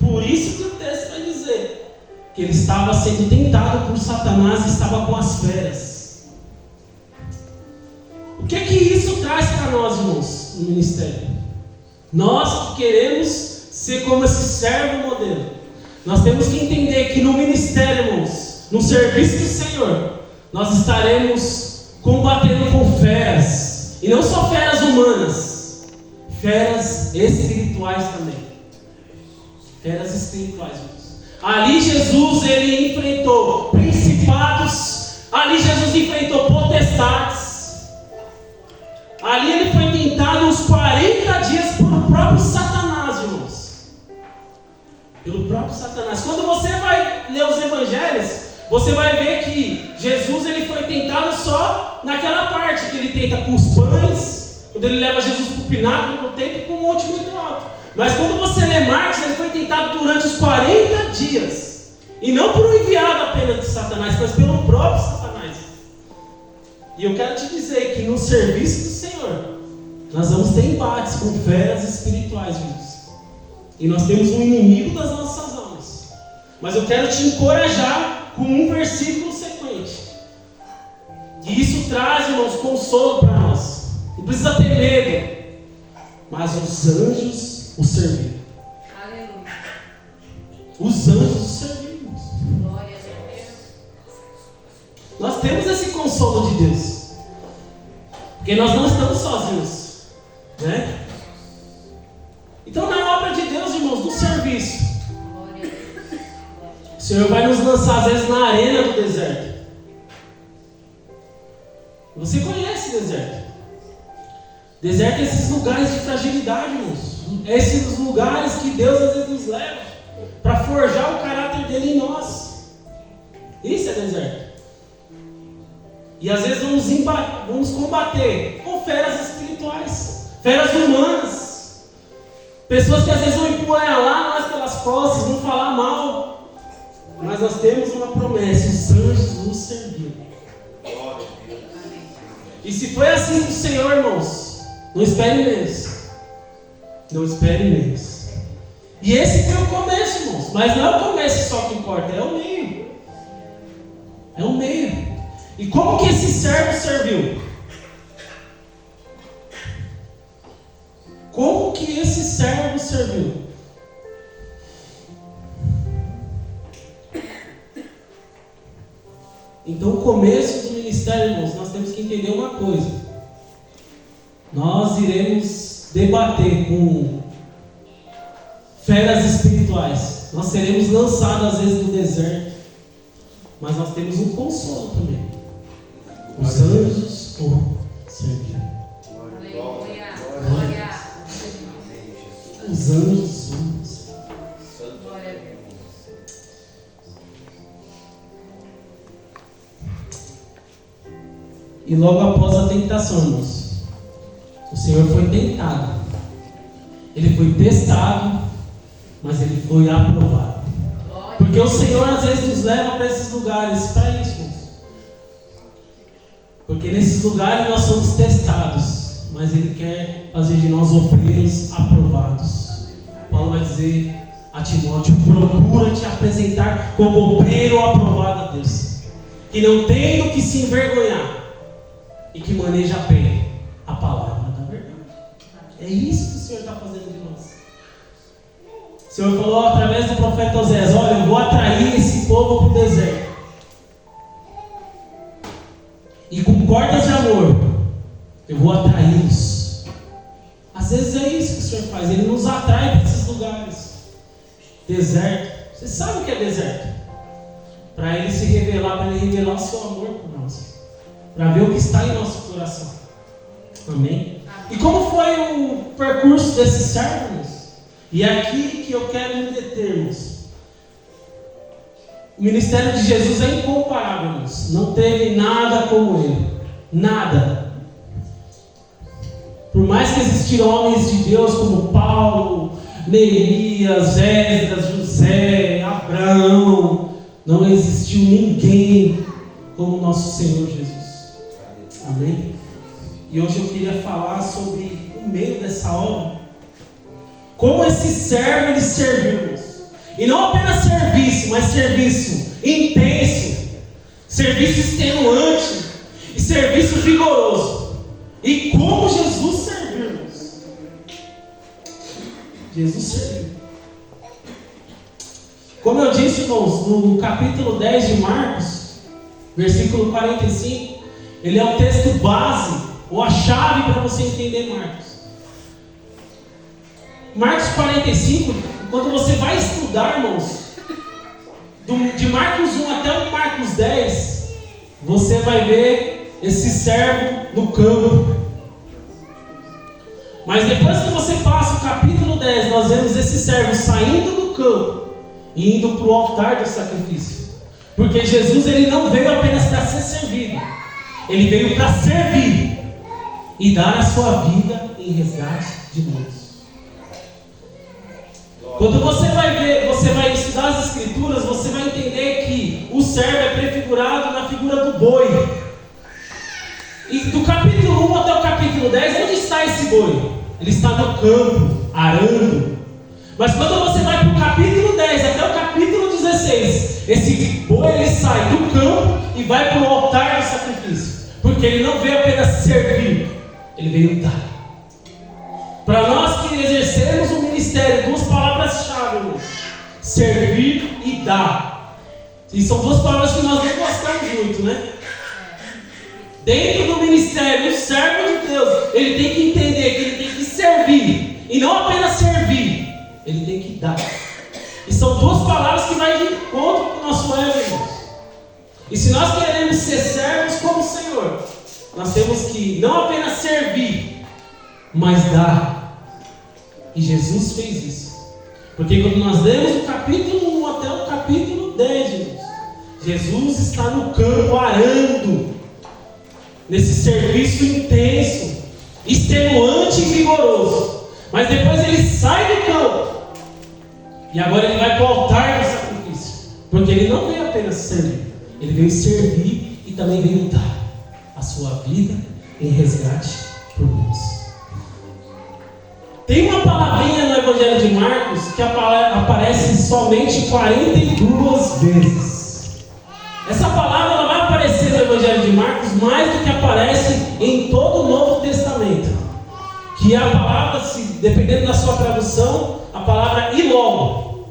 Por isso que o texto vai dizer que ele estava sendo tentado por Satanás e estava com as feras. O que isso traz para nós, irmãos, no ministério? Nós que queremos ser como esse servo modelo, nós temos que entender que no ministério, irmãos, no serviço do Senhor, nós estaremos combatendo com feras, e não só feras humanas, feras espirituais também. Feras espirituais, irmãos. Ali Jesus ele enfrentou principados, ali Jesus enfrentou potestades. Ali ele foi tentado uns 40 dias pelo próprio Satanás, irmãos. Pelo próprio Satanás. Quando você vai ler os evangelhos, você vai ver que Jesus ele foi tentado só naquela parte, que ele tenta com os pães, quando ele leva Jesus para o pináculo do templo com um monte muito alto. Mas quando você lê Marcos, ele foi tentado durante os 40 dias. E não por um enviado apenas de Satanás, mas pelo próprio Satanás. E eu quero te dizer que no serviço do Senhor, nós vamos ter embates com feras espirituais, irmãos. E nós temos um inimigo das nossas almas. Mas eu quero te encorajar com um versículo sequente. E isso traz, irmãos, consolo para nós. Não precisa ter medo. Mas os anjos o serviram. Aleluia. Os anjos o serviram, irmãos. Glória a Deus. Nós temos esse consolo de Deus. Porque nós não estamos sozinhos, né? Então na obra de Deus, irmãos, no serviço, Glória a Deus. o Senhor vai nos lançar às vezes na arena do deserto. Você conhece o deserto. Deserto é esses lugares de fragilidade, irmãos. É esses lugares que Deus às vezes nos leva para forjar o caráter dele em nós. Isso é deserto. E às vezes vamos combater com feras espirituais, feras humanas, pessoas que às vezes vão empunhalar nós pelas costas, vão falar mal, mas nós temos uma promessa: os anjos nos serviram. E se foi assim do Senhor, irmãos, não espere menos, não espere menos. E esse foi o começo, irmãos, mas não é o começo só que importa, é o meio. É o meio. E como que esse servo serviu? Como que esse servo serviu? Então, o começo do ministério, irmãos, nós temos que entender uma coisa. Nós iremos debater com feras espirituais. Nós seremos lançados às vezes no deserto. mas nós temos um consolo também. Os anjos o serviram. Aleluia. Glória. Os anjos o serviram. Glória a Deus. E logo após a tentação, irmãos, o Senhor foi tentado. Ele foi testado, mas ele foi aprovado. Porque o Senhor às vezes nos leva para esses lugares, para isso, irmãos. Porque nesses lugares nós somos testados, mas Ele quer fazer de nós obreiros aprovados. Paulo vai dizer a Timóteo: procura te apresentar como obreiro aprovado a Deus, que não tem do que se envergonhar e que maneja bem a palavra da verdade. É isso que o Senhor está fazendo de nós. O Senhor falou através do profeta Oséias: olha, eu vou atrair esse povo para o deserto, e com cordas de amor eu vou atraí-los. Às vezes é isso que o Senhor faz, Ele nos atrai para esses lugares. Deserto, você sabe o que é deserto? Para Ele se revelar, para Ele revelar o seu amor por nós, para ver o que está em nosso coração. Amém? E como foi o percurso desses servos? E é aqui que eu quero me determos. O ministério de Jesus é incomparável, irmãos. Não teve nada como ele. Nada. Por mais que existiram homens de Deus como Paulo, Neemias, Esdras, José, Abraão, não existiu ninguém como nosso Senhor Jesus. Amém? E hoje eu queria falar sobre o meio dessa obra. Como esse servo ele serviu. E não apenas serviço, mas serviço intenso, serviço extenuante e serviço vigoroso. E como Jesus serviu, irmãos. Jesus serviu. Como eu disse, irmãos, no capítulo 10 de Marcos, versículo 45, ele é o texto base, ou a chave para você entender Marcos. Marcos 45, quando você vai estudar, irmãos, de Marcos 1 até o Marcos 10, você vai ver esse servo no campo. Mas depois que você passa o capítulo 10, nós vemos esse servo saindo do campo e indo para o altar do sacrifício. Porque Jesus ele não veio apenas para ser servido, ele veio para servir e dar a sua vida em resgate de muitos. Quando você vai ver, você vai estudar as escrituras, você vai entender que o servo é prefigurado na figura do boi. E do capítulo 1 até o capítulo 10, onde está esse boi? Ele está no campo, arando. Mas quando você vai para o capítulo 10 até o capítulo 16, esse boi ele sai do campo e vai para o altar do sacrifício. Porque ele não veio apenas servir, ele veio dar. Para nós que exercemos o ministério, duas palavras-chave: servir e dar. E são duas palavras que nós não gostamos muito, né? Dentro do ministério, o servo de Deus, ele tem que entender que ele tem que servir. E não apenas servir, ele tem que dar. E são duas palavras que vai de encontro com o nosso ego, irmãos. E se nós queremos ser servos como o Senhor, nós temos que não apenas servir, mas dar. E Jesus fez isso. Porque quando nós lemos o capítulo 1 até o capítulo 10, irmãos, Jesus está no campo arando, nesse serviço intenso, extenuante e vigoroso. Mas depois ele sai do campo e agora ele vai para o altar do sacrifício. Porque ele não veio apenas servir, ele veio servir e também veio dar a sua vida em resgate por nós. Tem uma palavrinha no Evangelho de Marcos que aparece somente 42 vezes. Essa palavra ela vai aparecer no Evangelho de Marcos mais do que aparece em todo o Novo Testamento. Que é a palavra, dependendo da sua tradução, a palavra e logo.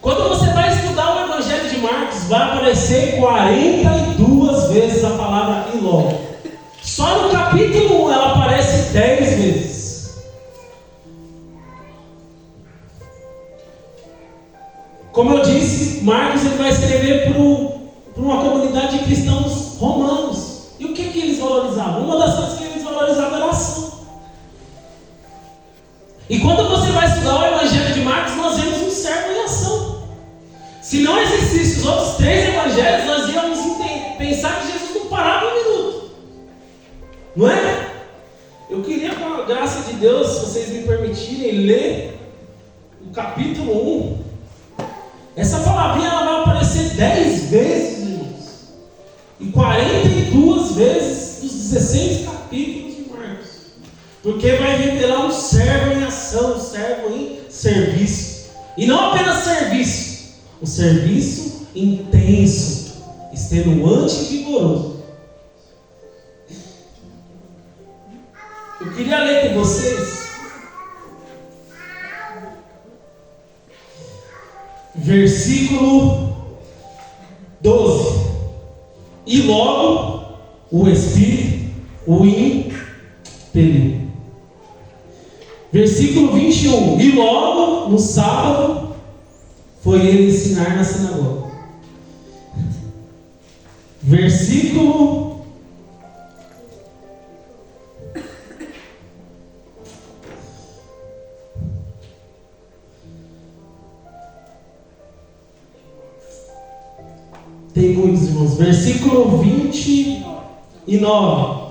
Quando você vai estudar o Evangelho de Marcos, vai aparecer 42 vezes a palavra e logo. Só no capítulo 1 ela aparece 10 vezes. Como eu disse, Marcos ele vai escrever para uma comunidade de cristãos romanos. E o que eles valorizavam? Uma das coisas que eles valorizavam era a ação. E quando você vai estudar o Evangelho de Marcos, nós vemos um servo em ação. Se não existissem os outros 3 evangelhos, nós íamos pensar que Jesus não parava um minuto. Não é? Eu queria, com a graça de Deus, se vocês me permitirem, ler o capítulo 1. Essa palavrinha ela vai aparecer 10 vezes, irmãos. E 42 vezes nos 16 capítulos de Marcos. Porque vai revelar um servo em ação, um servo em serviço. E não apenas serviço, um serviço intenso, extenuante e vigoroso. Eu queria ler com vocês versículo 12. E logo o Espírito o impeliu. Versículo 21. E logo no sábado foi ele ensinar na sinagoga. Versículo 29. Tem muitos irmãos. Versículo 29.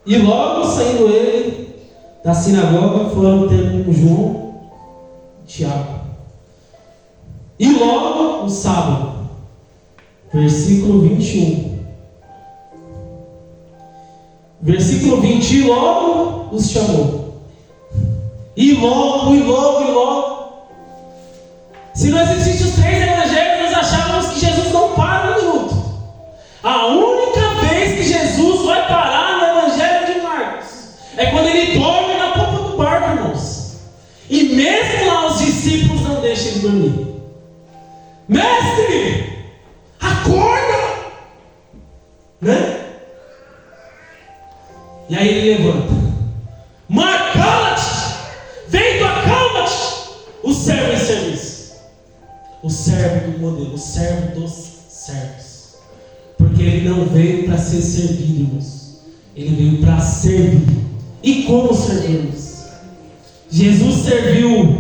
E logo saindo ele da sinagoga, foram ter com João e Tiago. E logo no sábado, versículo 21. Versículo 20, e logo os chamou. E logo. Se não existissem os 3 evangelhos, nós achávamos que Jesus não para um minuto. A única vez que Jesus vai parar no evangelho de Marcos é quando ele dorme na popa do barco, irmãos. E mesmo lá os discípulos não deixam ele dormir. Mestre, acorda! Né? E aí ele levanta. Marcos, cala-te! Vem, tu acalma-te! O servo em serviço. O servo do modelo, o servo dos servos. Porque ele não veio para ser servido, irmãos. Ele veio para servir. E como servimos? Jesus serviu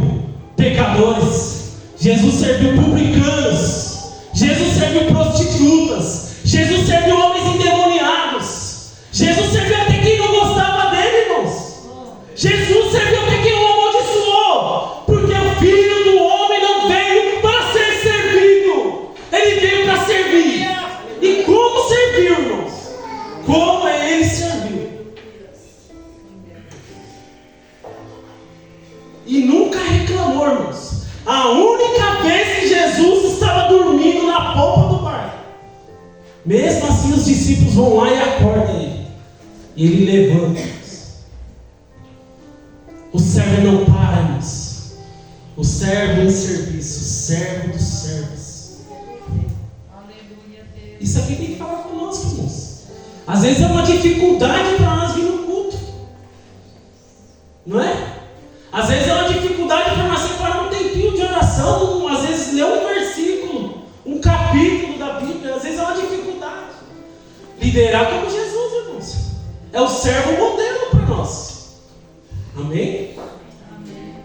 pecadores. Jesus serviu publicanos. Jesus serviu prostitutas. Jesus serviu homens endemoniados. Jesus serviu até quem não gostava dele, irmãos. Jesus serviu até quem o amaldiçoou. Porque o Filho do Homem não veio para ser servido. Ele veio para servir. E como serviu, irmãos? Como ele serviu. E nunca reclamou, irmãos. A única vez que Jesus estava dormindo na popa do barco. Mesmo assim os discípulos vão lá e acordam ele. E ele levanta. O servo não para, irmãos. O servo em serviço. O servo dos servos. Isso aqui tem que falar conosco, irmãos. Às vezes é uma dificuldade para nós vir no culto. Não é? Às vezes é uma dificuldade para nós separar um tempinho de oração. Às vezes ler um versículo, um capítulo da Bíblia. Às vezes é uma dificuldade. Liderar como Jesus, irmãos. É o servo modelo para nós. Amém? Amém?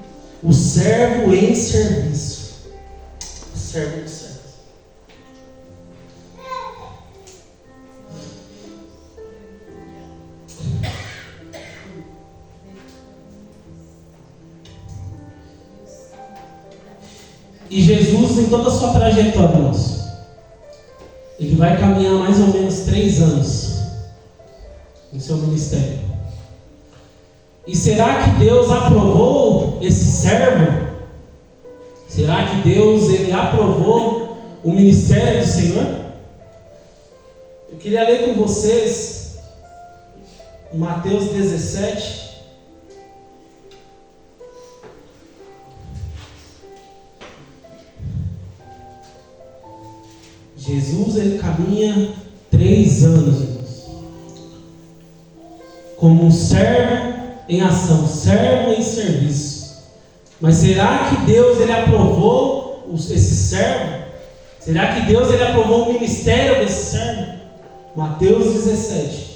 O servo em serviço. O servo em serviço. E Jesus, em toda a sua trajetória, irmãos, ele vai caminhar mais ou menos 3 anos em seu ministério. E será que Deus aprovou esse servo? Será que Deus ele aprovou o ministério do Senhor? Eu queria ler com vocês Mateus 17. Jesus ele caminha 3 anos, irmãos, como um servo em ação, servo em serviço. Mas será que Deus ele aprovou esse servo? Será que Deus ele aprovou o ministério desse servo? Mateus 17.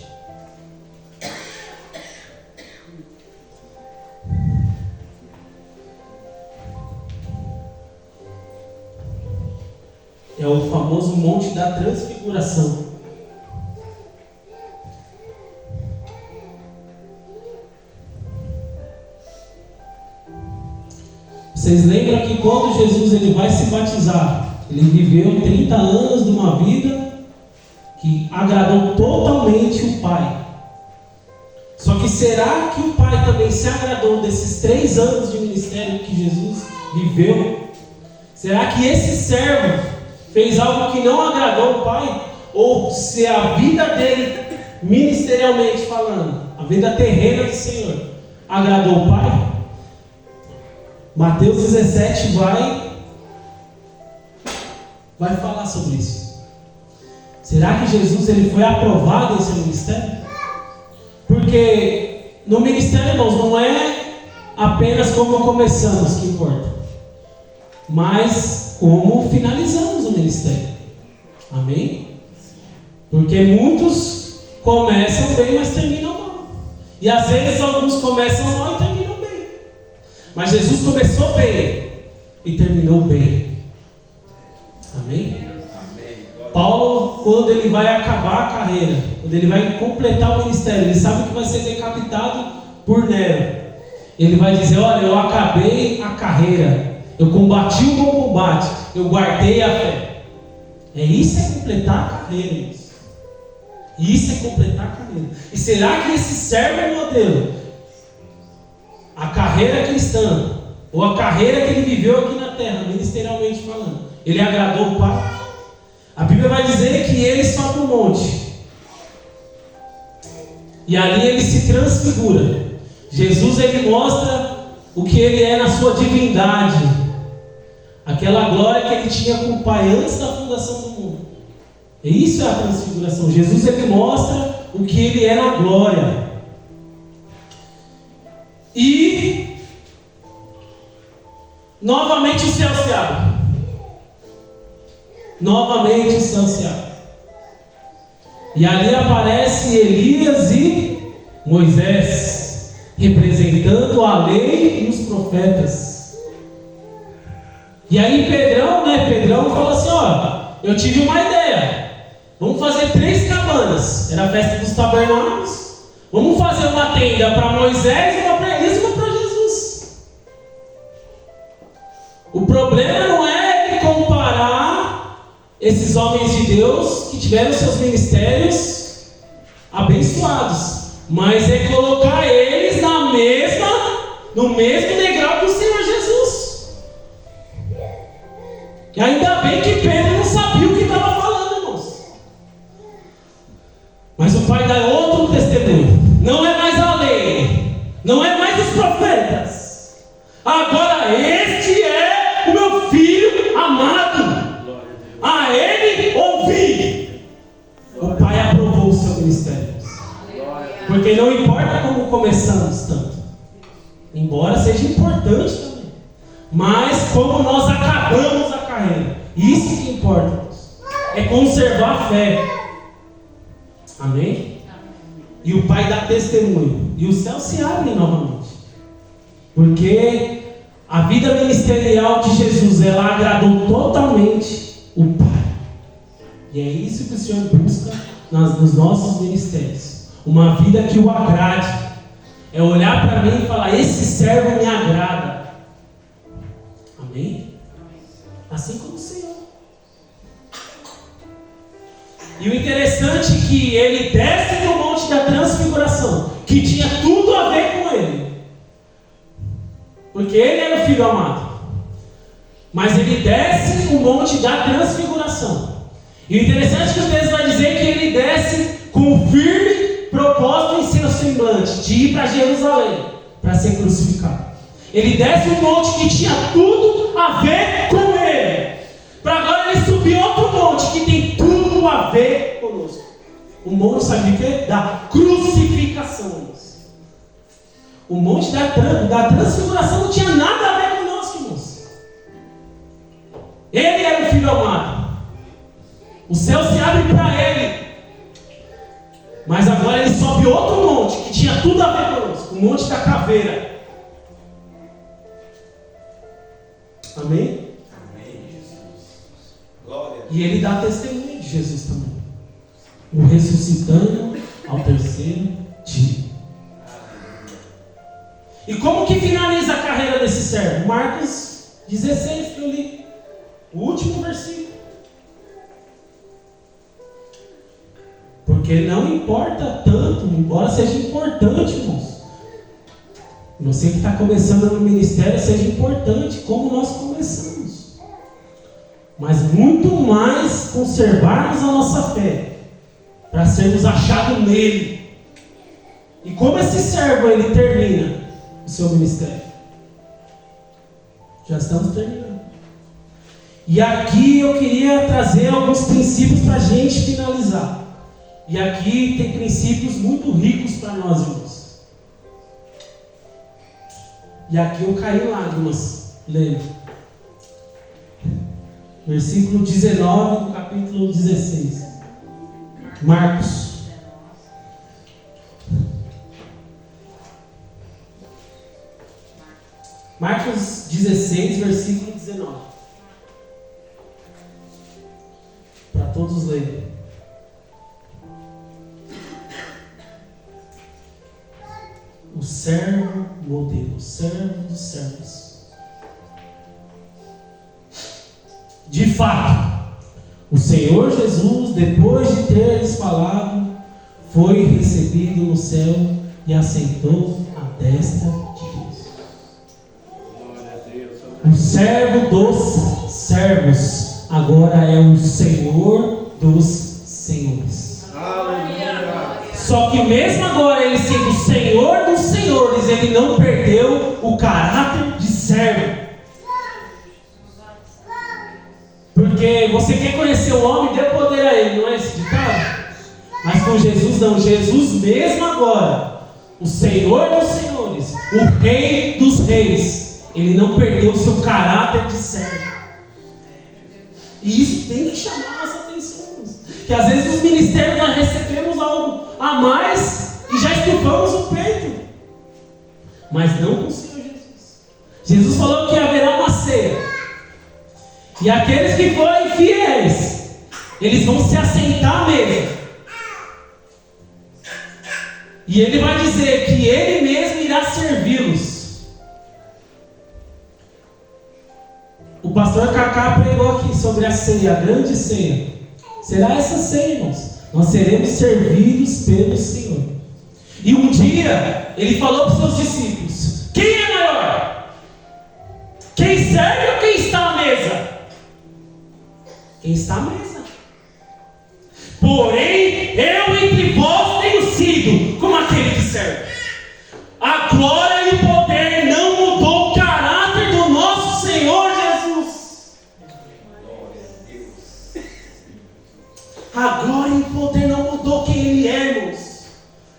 É o famoso Monte da Transfiguração. Vocês lembram que quando Jesus ele vai se batizar, ele viveu 30 anos de uma vida que agradou totalmente o Pai. Só que será que o Pai também se agradou desses 3 anos de ministério que Jesus viveu? Será que esse servo fez algo que não agradou o Pai? Ou se a vida dele, ministerialmente falando, a vida terrena do Senhor, agradou o Pai? Mateus 17 vai falar sobre isso. Será que Jesus ele foi aprovado em seu ministério? Porque no ministério, irmãos, não é apenas como começamos que importa, mas como finalizamos o ministério. Amém? Porque muitos começam bem, mas terminam mal. E às vezes alguns começam mal e terminam bem. Mas Jesus começou bem e terminou bem. Amém? Paulo, quando ele vai acabar a carreira, quando ele vai completar o ministério, ele sabe que vai ser decapitado por Nero. Ele vai dizer: olha, eu acabei a carreira, eu combati o bom combate, eu guardei a fé. Isso é completar a carreira, irmãos. Isso é completar a carreira. E será que esse servo modelo, a carreira cristã, ou a carreira que ele viveu aqui na terra, ministerialmente falando, ele agradou o Pai? A Bíblia vai dizer que ele sobe um monte e ali ele se transfigura. Jesus ele mostra o que ele é na sua divindade, aquela glória que ele tinha com o Pai antes da fundação do mundo. E isso é a transfiguração. Jesus ele mostra o que ele é na glória. E novamente o céu se abre. Novamente o céu se abre. E ali aparece Elias e Moisés, representando a lei e os profetas. E aí Pedrão falou assim: ó, eu tive uma ideia. Vamos fazer 3 cabanas. Era a festa dos tabernáculos. Vamos fazer uma tenda para Moisés, uma para Elias e uma para Jesus. O problema não é ele comparar esses homens de Deus que tiveram seus ministérios abençoados, mas é colocar eles no mesmo degrau que o Senhor Jesus. E ainda bem que Pedro não sabia o que estava falando, irmãos. Mas o Pai dá outro testemunho. Não é mais a lei, não é mais os profetas. Agora este é o meu filho amado. A ele ouvi. O Pai aprovou o seu ministério. Porque não importa como começamos tanto, embora seja importante também, mas como nós acabamos a carreira. Isso que importa, é conservar a fé. Amém? E o Pai dá testemunho, e o céu se abre novamente, porque a vida ministerial de Jesus, ela agradou totalmente o Pai. E é isso que o Senhor busca nos nossos ministérios. Uma vida que o agrade. É olhar para mim e falar: esse servo me agrada. Amém? Assim como o Senhor. E o interessante é que ele desce no Monte da Transfiguração, que tinha tudo a ver com ele, porque ele era o Filho amado. Mas ele desce no Monte da Transfiguração. E o interessante é que o texto vai dizer que ele desce com um firme propósito em seu semblante, de ir para Jerusalém, para ser crucificado. Ele desce um monte que tinha tudo a ver com ele, para agora ele subir outro monte que tem tudo a ver conosco. O monte, sabe o que? Da crucificação. O monte da transfiguração não tinha nada a ver conosco, irmãos. Ele era o Filho amado. O céu se abre para ele. Mas agora ele sobe outro monte que tinha tudo a ver conosco, o Monte da Caveira. Amém? E ele dá testemunho de Jesus também. O ressuscitando ao terceiro dia. E como que finaliza a carreira desse servo? Marcos 16 que eu li. O último versículo. Porque não importa tanto, embora seja importante, irmãos. Você que está começando no ministério, seja importante como nós começamos. Mas muito mais conservarmos a nossa fé, para sermos achados nele. E como esse servo ele termina o seu ministério? Já estamos terminando. E aqui eu queria trazer alguns princípios para a gente finalizar. E aqui tem princípios muito ricos para nós, irmãos. E aqui eu caí em lágrimas, lendo. Versículo 19 do capítulo 16. Marcos. Marcos 16, versículo 19. Para todos lerem. O servo modelo, o servo dos servos. De fato, o Senhor Jesus, depois de ter lhes falado, foi recebido no céu e assentou à destra de Deus. O servo dos servos agora é o Senhor dos senhores. Só que mesmo agora ele sendo o Senhor dos senhores, ele não perdeu o caráter de servo. Porque você quer conhecer o homem, dê poder a ele, não é esse ditado? Mas com Jesus não, Jesus mesmo agora, o Senhor dos senhores, o Rei dos reis, ele não perdeu o seu caráter de servo. E isso tem que chamar a nossa atenção. Que às vezes nos ministérios nós recebemos algo a mais e já estufamos o peito. Mas não com o Senhor Jesus. Jesus falou que haverá uma ceia. E aqueles que forem fiéis, eles vão se assentar à mesa. E ele vai dizer que ele mesmo irá servi-los. O pastor Cacá pregou aqui sobre a ceia, a grande ceia. Será essa ceia, irmãos? Nós seremos servidos pelo Senhor. E um dia, ele falou para os seus discípulos: quem é maior? Quem serve ou quem está à mesa? Quem está à mesa. Porém, eu entre vós tenho sido como aquele que serve. A glória e o poder não mudou o caráter do nosso Senhor Jesus. A glória e o poder não mudou quem Ele é, irmãos.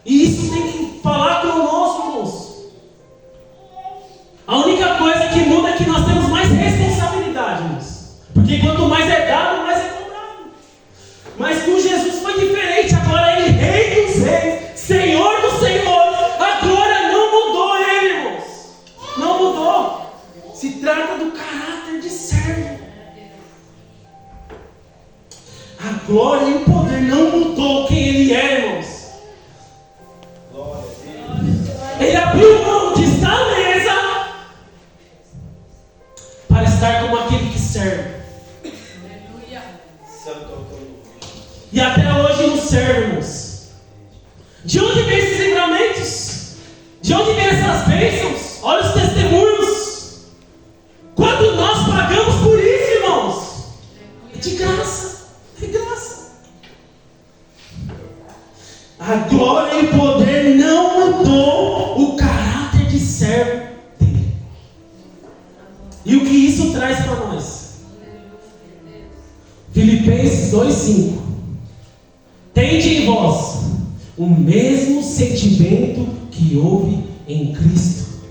E isso tem que falar conosco, irmãos. A única coisa que muda é que nós temos mais responsabilidade, irmãos. Porque quanto mais é dado, mais é cobrado. Mas com Jesus foi diferente. Agora Ele é Rei dos reis, Senhor dos senhores. A glória não mudou Ele, irmãos. Não mudou. Se trata do caráter de servo. A glória e o poder não mudou quem Ele é, irmãos. Ele abriu mão de estar à mesa para estar como aquele que serve. E até hoje nos serve, irmãos. De onde vem esses livramentos? De onde vem essas bênçãos? Olha os testemunhos. Quanto nós pagamos por isso, irmãos? É de graça. É graça. A glória e o poder não mudou o caráter de servo dele. E o que isso traz para nós? Filipenses 2,5. Tende em vós o mesmo sentimento que houve em Cristo.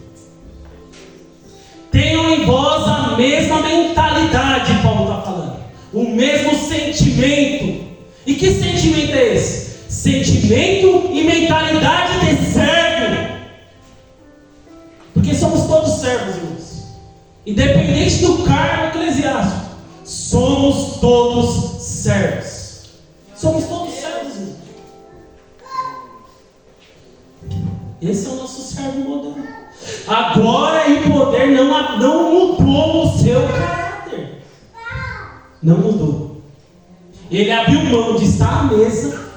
Tenham em vós a mesma mentalidade, Paulo está o mesmo sentimento. E que sentimento é esse? Sentimento e mentalidade de servo. Porque somos todos servos, irmãos. Independente do cargo eclesiástico, somos todos servos. Somos todos servos, irmãos. Esse é o nosso servo modelo. A glória e o poder não mudou o seu caráter. Não mudou. Ele abriu mão de estar à mesa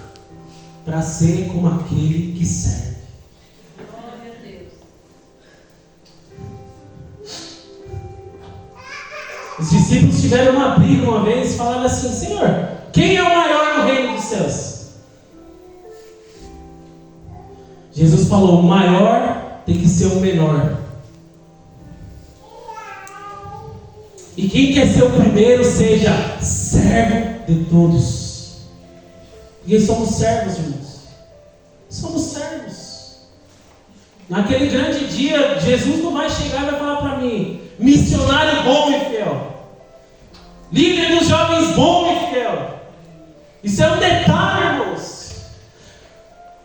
para ser como aquele que serve. Glória a Deus. Os discípulos tiveram uma briga uma vez e falaram assim: Senhor, quem é o maior no reino dos céus? Jesus falou: o maior tem que ser o menor. E quem quer ser o primeiro, seja servo de todos. Porque somos servos, irmãos. Somos servos. Naquele grande dia, Jesus não vai chegar e vai falar para mim: missionário bom e fiel, líder dos jovens bom e fiel. Isso é um detalhe, irmãos.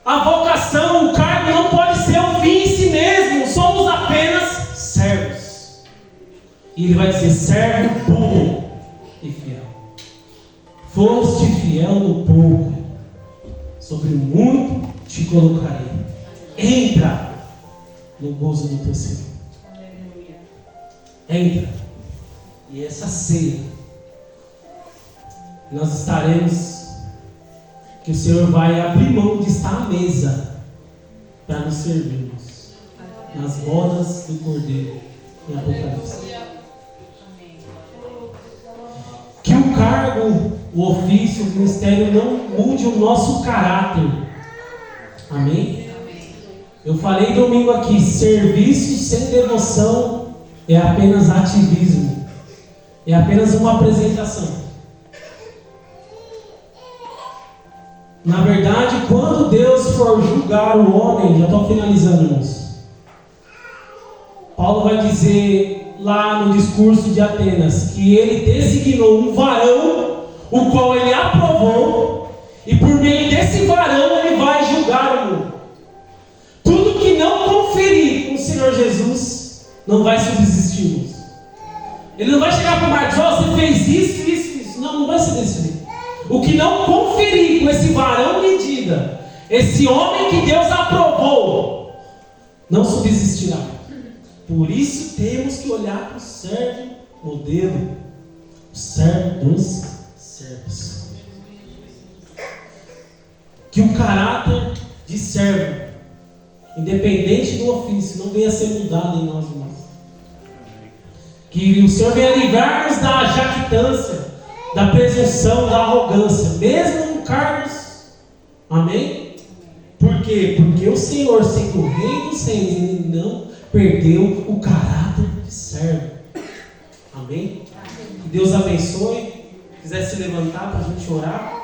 A vocação, o cargo não pode ser o fim em si mesmo. Somos apenas servos. E ele vai dizer: servo bom e fiel. Foste fiel no pouco, sobre muito te colocarei. Entra no gozo do teu Senhor. Entra. E essa ceia, nós estaremos, que o Senhor vai abrir mão de estar à mesa para nos servirmos nas bodas do Cordeiro em Apocalipse. Que o cargo, o ofício, o ministério não mude o nosso caráter. Amém? Eu falei domingo aqui: serviço sem devoção é apenas ativismo, é apenas uma apresentação. Na verdade, quando Deus for julgar o homem, já estou finalizando, irmãos, Paulo vai dizer lá no discurso de Atenas que ele designou um varão, o qual ele aprovou, e por meio desse varão ele vai julgar o mundo. Tudo que não conferir com o Senhor Jesus não vai subsistir, irmãos. Ele não vai chegar para o Marcos: oh, você fez isso, isso, isso. Não vai ser desse jeito. O que não conferir com esse varão medida, esse homem que Deus aprovou, não subsistirá. Por isso temos que olhar para o servo modelo, o servo dos servos. Que o caráter de servo, independente do ofício, não venha a ser mudado em nós, irmãos. Que o Senhor venha livrar-nos da jactância, da presunção, da arrogância, mesmo em cargos. Amém? Por quê? Porque o Senhor, sendo o Rei dos Reis, ele não perdeu o caráter de servo. Amém? Que Deus abençoe. Se quiser se levantar para a gente orar.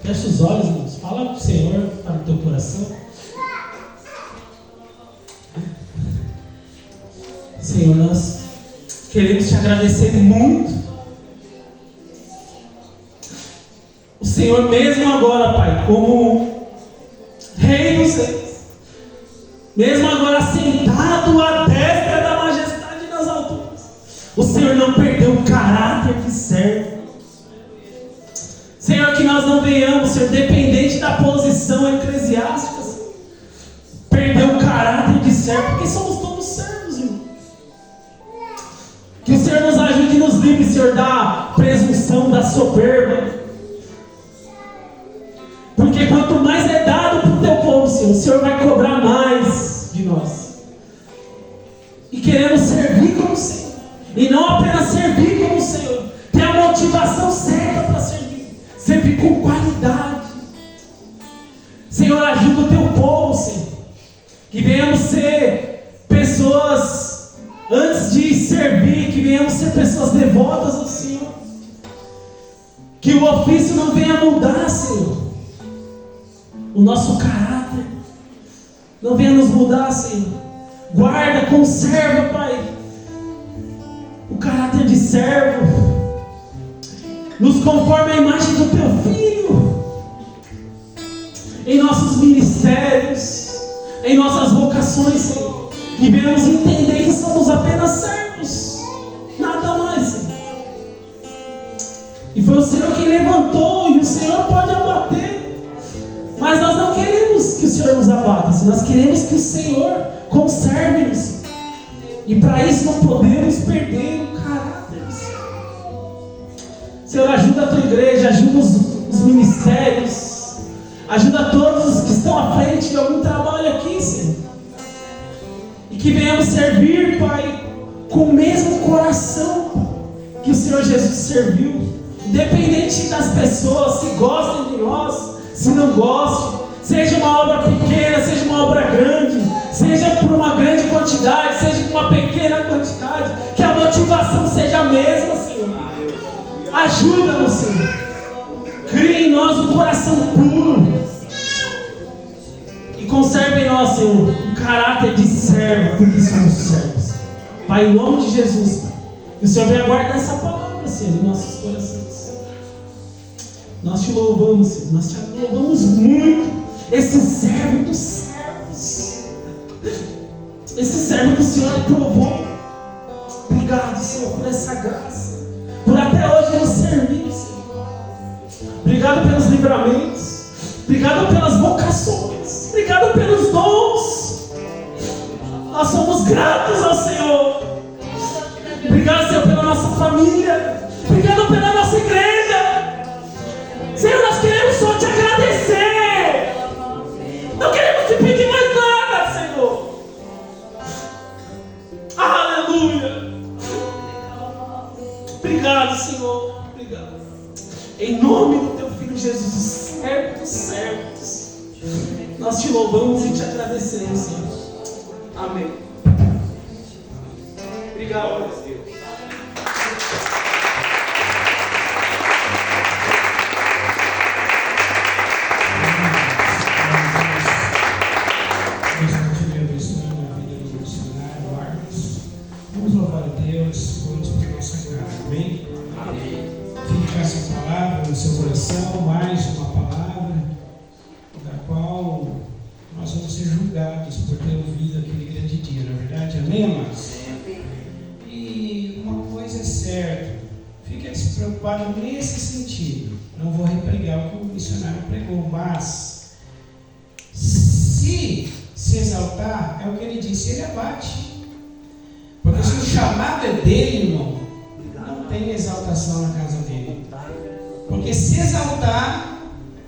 Fecha os olhos, irmãos. Fala para o Senhor, para o teu coração. Senhor, nós queremos te agradecer muito. O Senhor, mesmo agora, Pai, como Rei dos Reis, mesmo agora sentado à destra da majestade das alturas, o Senhor não perdeu o caráter de servo. Senhor, que nós não venhamos, Senhor, dependente da posição eclesiástica, Senhor, perder o caráter de servo, porque somos todos servos, irmão. Que o Senhor nos ajude e nos livre, Senhor, da presunção, da soberba. Porque quanto mais é dado para o teu povo, Senhor, o Senhor vai cobrar mais de nós. E queremos servir como o Senhor. E não apenas servir como o Senhor. Ter a motivação certa para servir. Servir com qualidade. Senhor, ajuda o teu povo, Senhor. Que venhamos ser pessoas, antes de servir, que venhamos ser pessoas devotas ao Senhor. Que o ofício não venha mudar, Senhor, o nosso caráter. Não venha nos mudar, Senhor. Guarda, conserva, Pai, o caráter de servo. Nos conforme a imagem do Teu Filho. Em nossos ministérios, em nossas vocações, Senhor. Que venhamos entender que somos apenas servos. Nada mais, Senhor. E foi o Senhor quem levantou, e o Senhor pode abater. Mas nós não queremos que o Senhor nos abata, nós queremos que o Senhor conserve-nos. E para isso não podemos perder o caráter do Senhor. Senhor, ajuda a Tua igreja, ajuda os ministérios, ajuda todos os que estão à frente de algum trabalho aqui, Senhor. E que venhamos servir, Pai, com o mesmo coração que o Senhor Jesus serviu. Independente das pessoas, se gostem de nós, se não gostem, seja uma obra pequena, seja uma obra grande, seja por uma grande quantidade, seja por uma pequena quantidade, que a motivação seja a mesma, Senhor. Ajuda-nos, Senhor. Cria em nós um coração puro e conserve em nós, Senhor, um caráter de servo, porque somos servos. Pai, em nome de Jesus, Pai, que o Senhor venha guardar essa palavra, Senhor, em nossos corações. Nós te louvamos, Senhor, nós te louvamos muito. Esse servo dos servos, esse servo que o Senhor aprovou. Obrigado, Senhor, por essa graça, por até hoje nos servir, Senhor. Obrigado pelos livramentos, obrigado pelas vocações, obrigado pelos dons. Nós somos gratos ao Senhor. Obrigado, Senhor, pela nossa família, obrigado pela nossa igreja. Senhor, nós queremos só te agradecer. Não queremos te pedir mais nada, Senhor. Aleluia. Obrigado, Senhor. Obrigado. Em nome do Teu Filho Jesus, certos. Nós te louvamos e te agradecemos, Senhor. Amém. Obrigado, Deus. Mais uma palavra da qual nós vamos ser julgados por ter ouvido aquele grande dia, na verdade, amém, amados? E uma coisa é certa, fica despreocupado nesse sentido. Não vou repregar o que o missionário pregou, mas se exaltar, é o que ele disse, ele abate. Porque se o chamado é dele, irmão, não tem exaltação na casa dele. Porque se exaltar,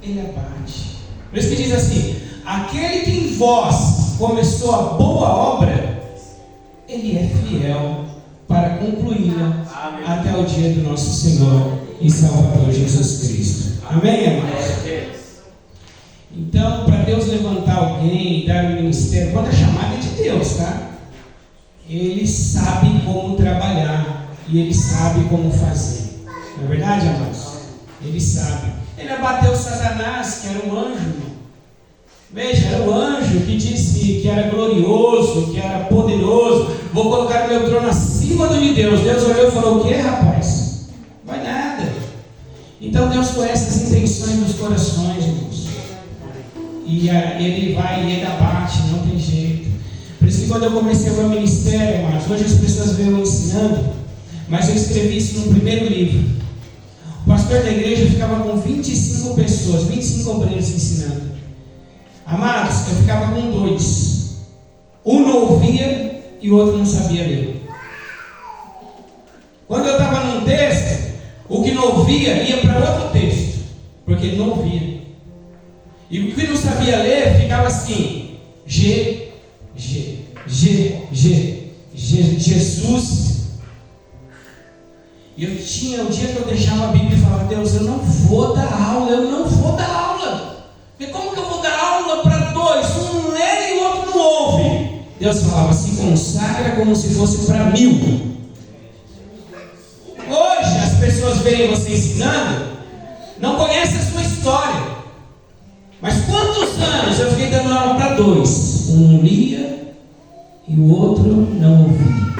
ele abate. Por isso que diz assim: aquele que em vós começou a boa obra, ele é fiel para concluí-la até o dia do nosso Senhor e Salvador Jesus Cristo. Amém, amados? Então, para Deus levantar alguém e dar um ministério, quando a chamada é de Deus, tá? Ele sabe como trabalhar e ele sabe como fazer. Não é verdade, amados? Ele sabe. Ele abateu Satanás, que era um anjo. Veja, era o anjo que disse que era glorioso, que era poderoso. Vou colocar o meu trono acima do de Deus. Deus olhou e falou: o que, rapaz? Vai nada. Então Deus conhece as intenções dos corações, irmãos. E ele vai e ele abate, não tem jeito. Por isso que quando eu comecei o meu ministério, irmãos, hoje as pessoas veem eu ensinando, mas eu escrevi isso no primeiro livro. O pastor da igreja ficava com 25 pessoas, 25 obreiros ensinando. Amados, eu ficava com 2. Um não ouvia e o outro não sabia ler. Quando eu estava num texto, o que não ouvia ia para outro texto, porque ele não ouvia. E o que não sabia ler ficava assim: Jesus. E eu tinha um dia que eu deixava a Bíblia e falava: Deus, eu não vou dar aula. E como que eu vou dar aula para 2? Um lê e o outro não ouve. Deus falava: se consagra como se fosse para 1000. Hoje as pessoas veem você ensinando, não conhecem a sua história. Mas quantos anos eu fiquei dando aula para 2? Um lia e o outro não ouvia.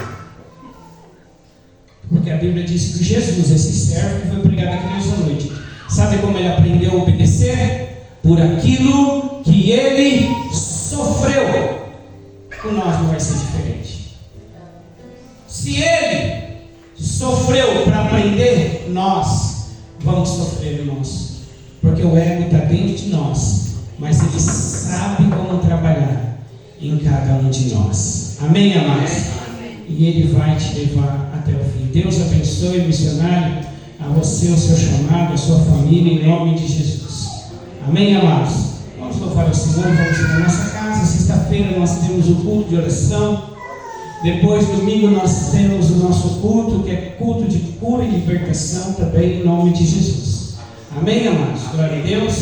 Porque a Bíblia diz que Jesus, esse servo que foi pregado aqui nessa noite, sabe como ele aprendeu a obedecer? Por aquilo que ele sofreu. Com nós não vai ser diferente. Se ele sofreu para aprender, nós vamos sofrer, irmãos. Porque o ego está dentro de nós, mas ele sabe como trabalhar em cada um de nós. Amém, amados? E ele vai te levar até o fim. Deus abençoe, missionário, a você, o seu chamado, a sua família, em nome de Jesus. Amém, amados? Vamos louvar o Senhor, vamos para nossa casa. Sexta-feira nós temos o culto de oração. Depois, domingo, nós temos o nosso culto, que é culto de cura e libertação, também em nome de Jesus. Amém, amados? Glória a Deus.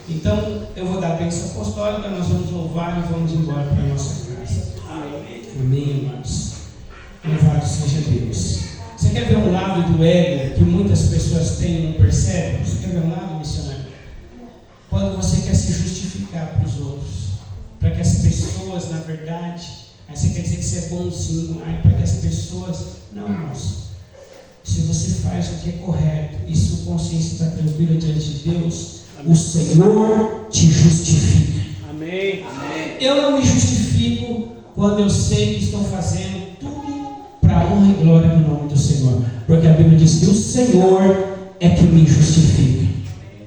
Então, eu vou dar a bênção apostólica, nós vamos louvar e vamos embora para a nossa casa. Amém, amados? Louvado seja Deus. Você quer ver um lado do ego que muitas pessoas têm e não percebem? Você quer ver um lado, missionário? Quando você quer se justificar para os outros, para que as pessoas, na verdade, aí você quer dizer que você é bonzinho, para que as pessoas... Não, irmãos. Se você faz o que é correto e sua consciência está tranquila diante de Deus, o Senhor te justifica. Amém. Eu não me justifico quando eu sei que estou fazendo tudo para a honra e glória do nome do Senhor. Porque a Bíblia diz que o Senhor é que me justifica.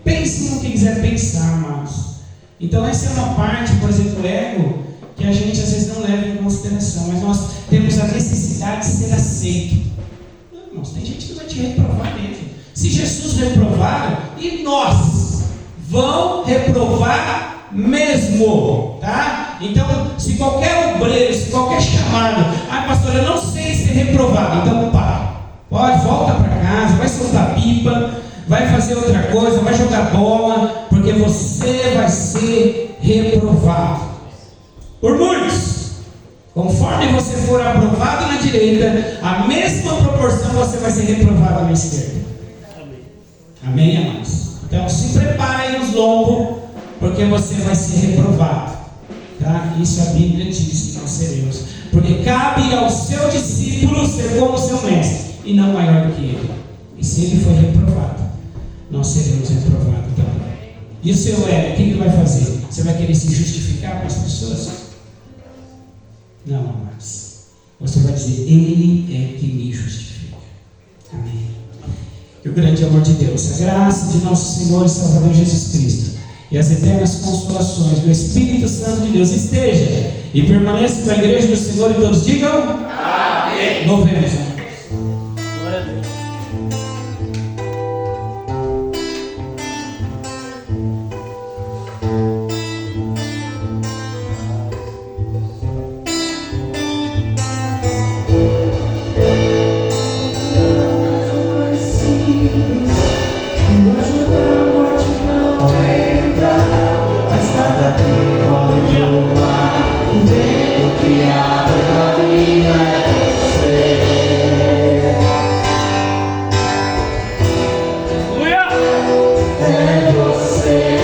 Pense no que quiser pensar, amados. Então essa é uma parte, por exemplo, do ego, que a gente às vezes não leva em consideração. Mas nós temos a necessidade de ser aceito. Não, irmãos, tem gente que vai te reprovar mesmo. Se Jesus reprovar, e nós vão reprovar mesmo, tá? Então, se qualquer obreiro, se qualquer chamado, pastor, eu não sei ser reprovado, então para. Pode, volta para casa, vai soltar pipa, vai fazer outra coisa, vai jogar bola, porque você vai ser reprovado. Por muitos. Conforme você for aprovado na direita, a mesma proporção você vai ser reprovado na esquerda. Amém, amados? Então se prepare nos lombos, porque você vai ser reprovado. Tá? Isso a Bíblia diz que nós seremos. Porque cabe ao seu discípulo ser como seu mestre, e não maior do que ele. E se ele for reprovado, nós seremos reprovados também. E o seu ego, o que ele vai fazer? Você vai querer se justificar para as pessoas? Não, amados. Você vai dizer, ele é que me justifica. Amém. Que o grande amor de Deus, a graça de nosso Senhor e Salvador Jesus Cristo e as eternas consolações do Espírito Santo de Deus esteja e permaneça com a igreja do Senhor, e todos digam amém. Louvemos. Glória a Deus. Vai dizer você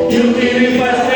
E o que me faz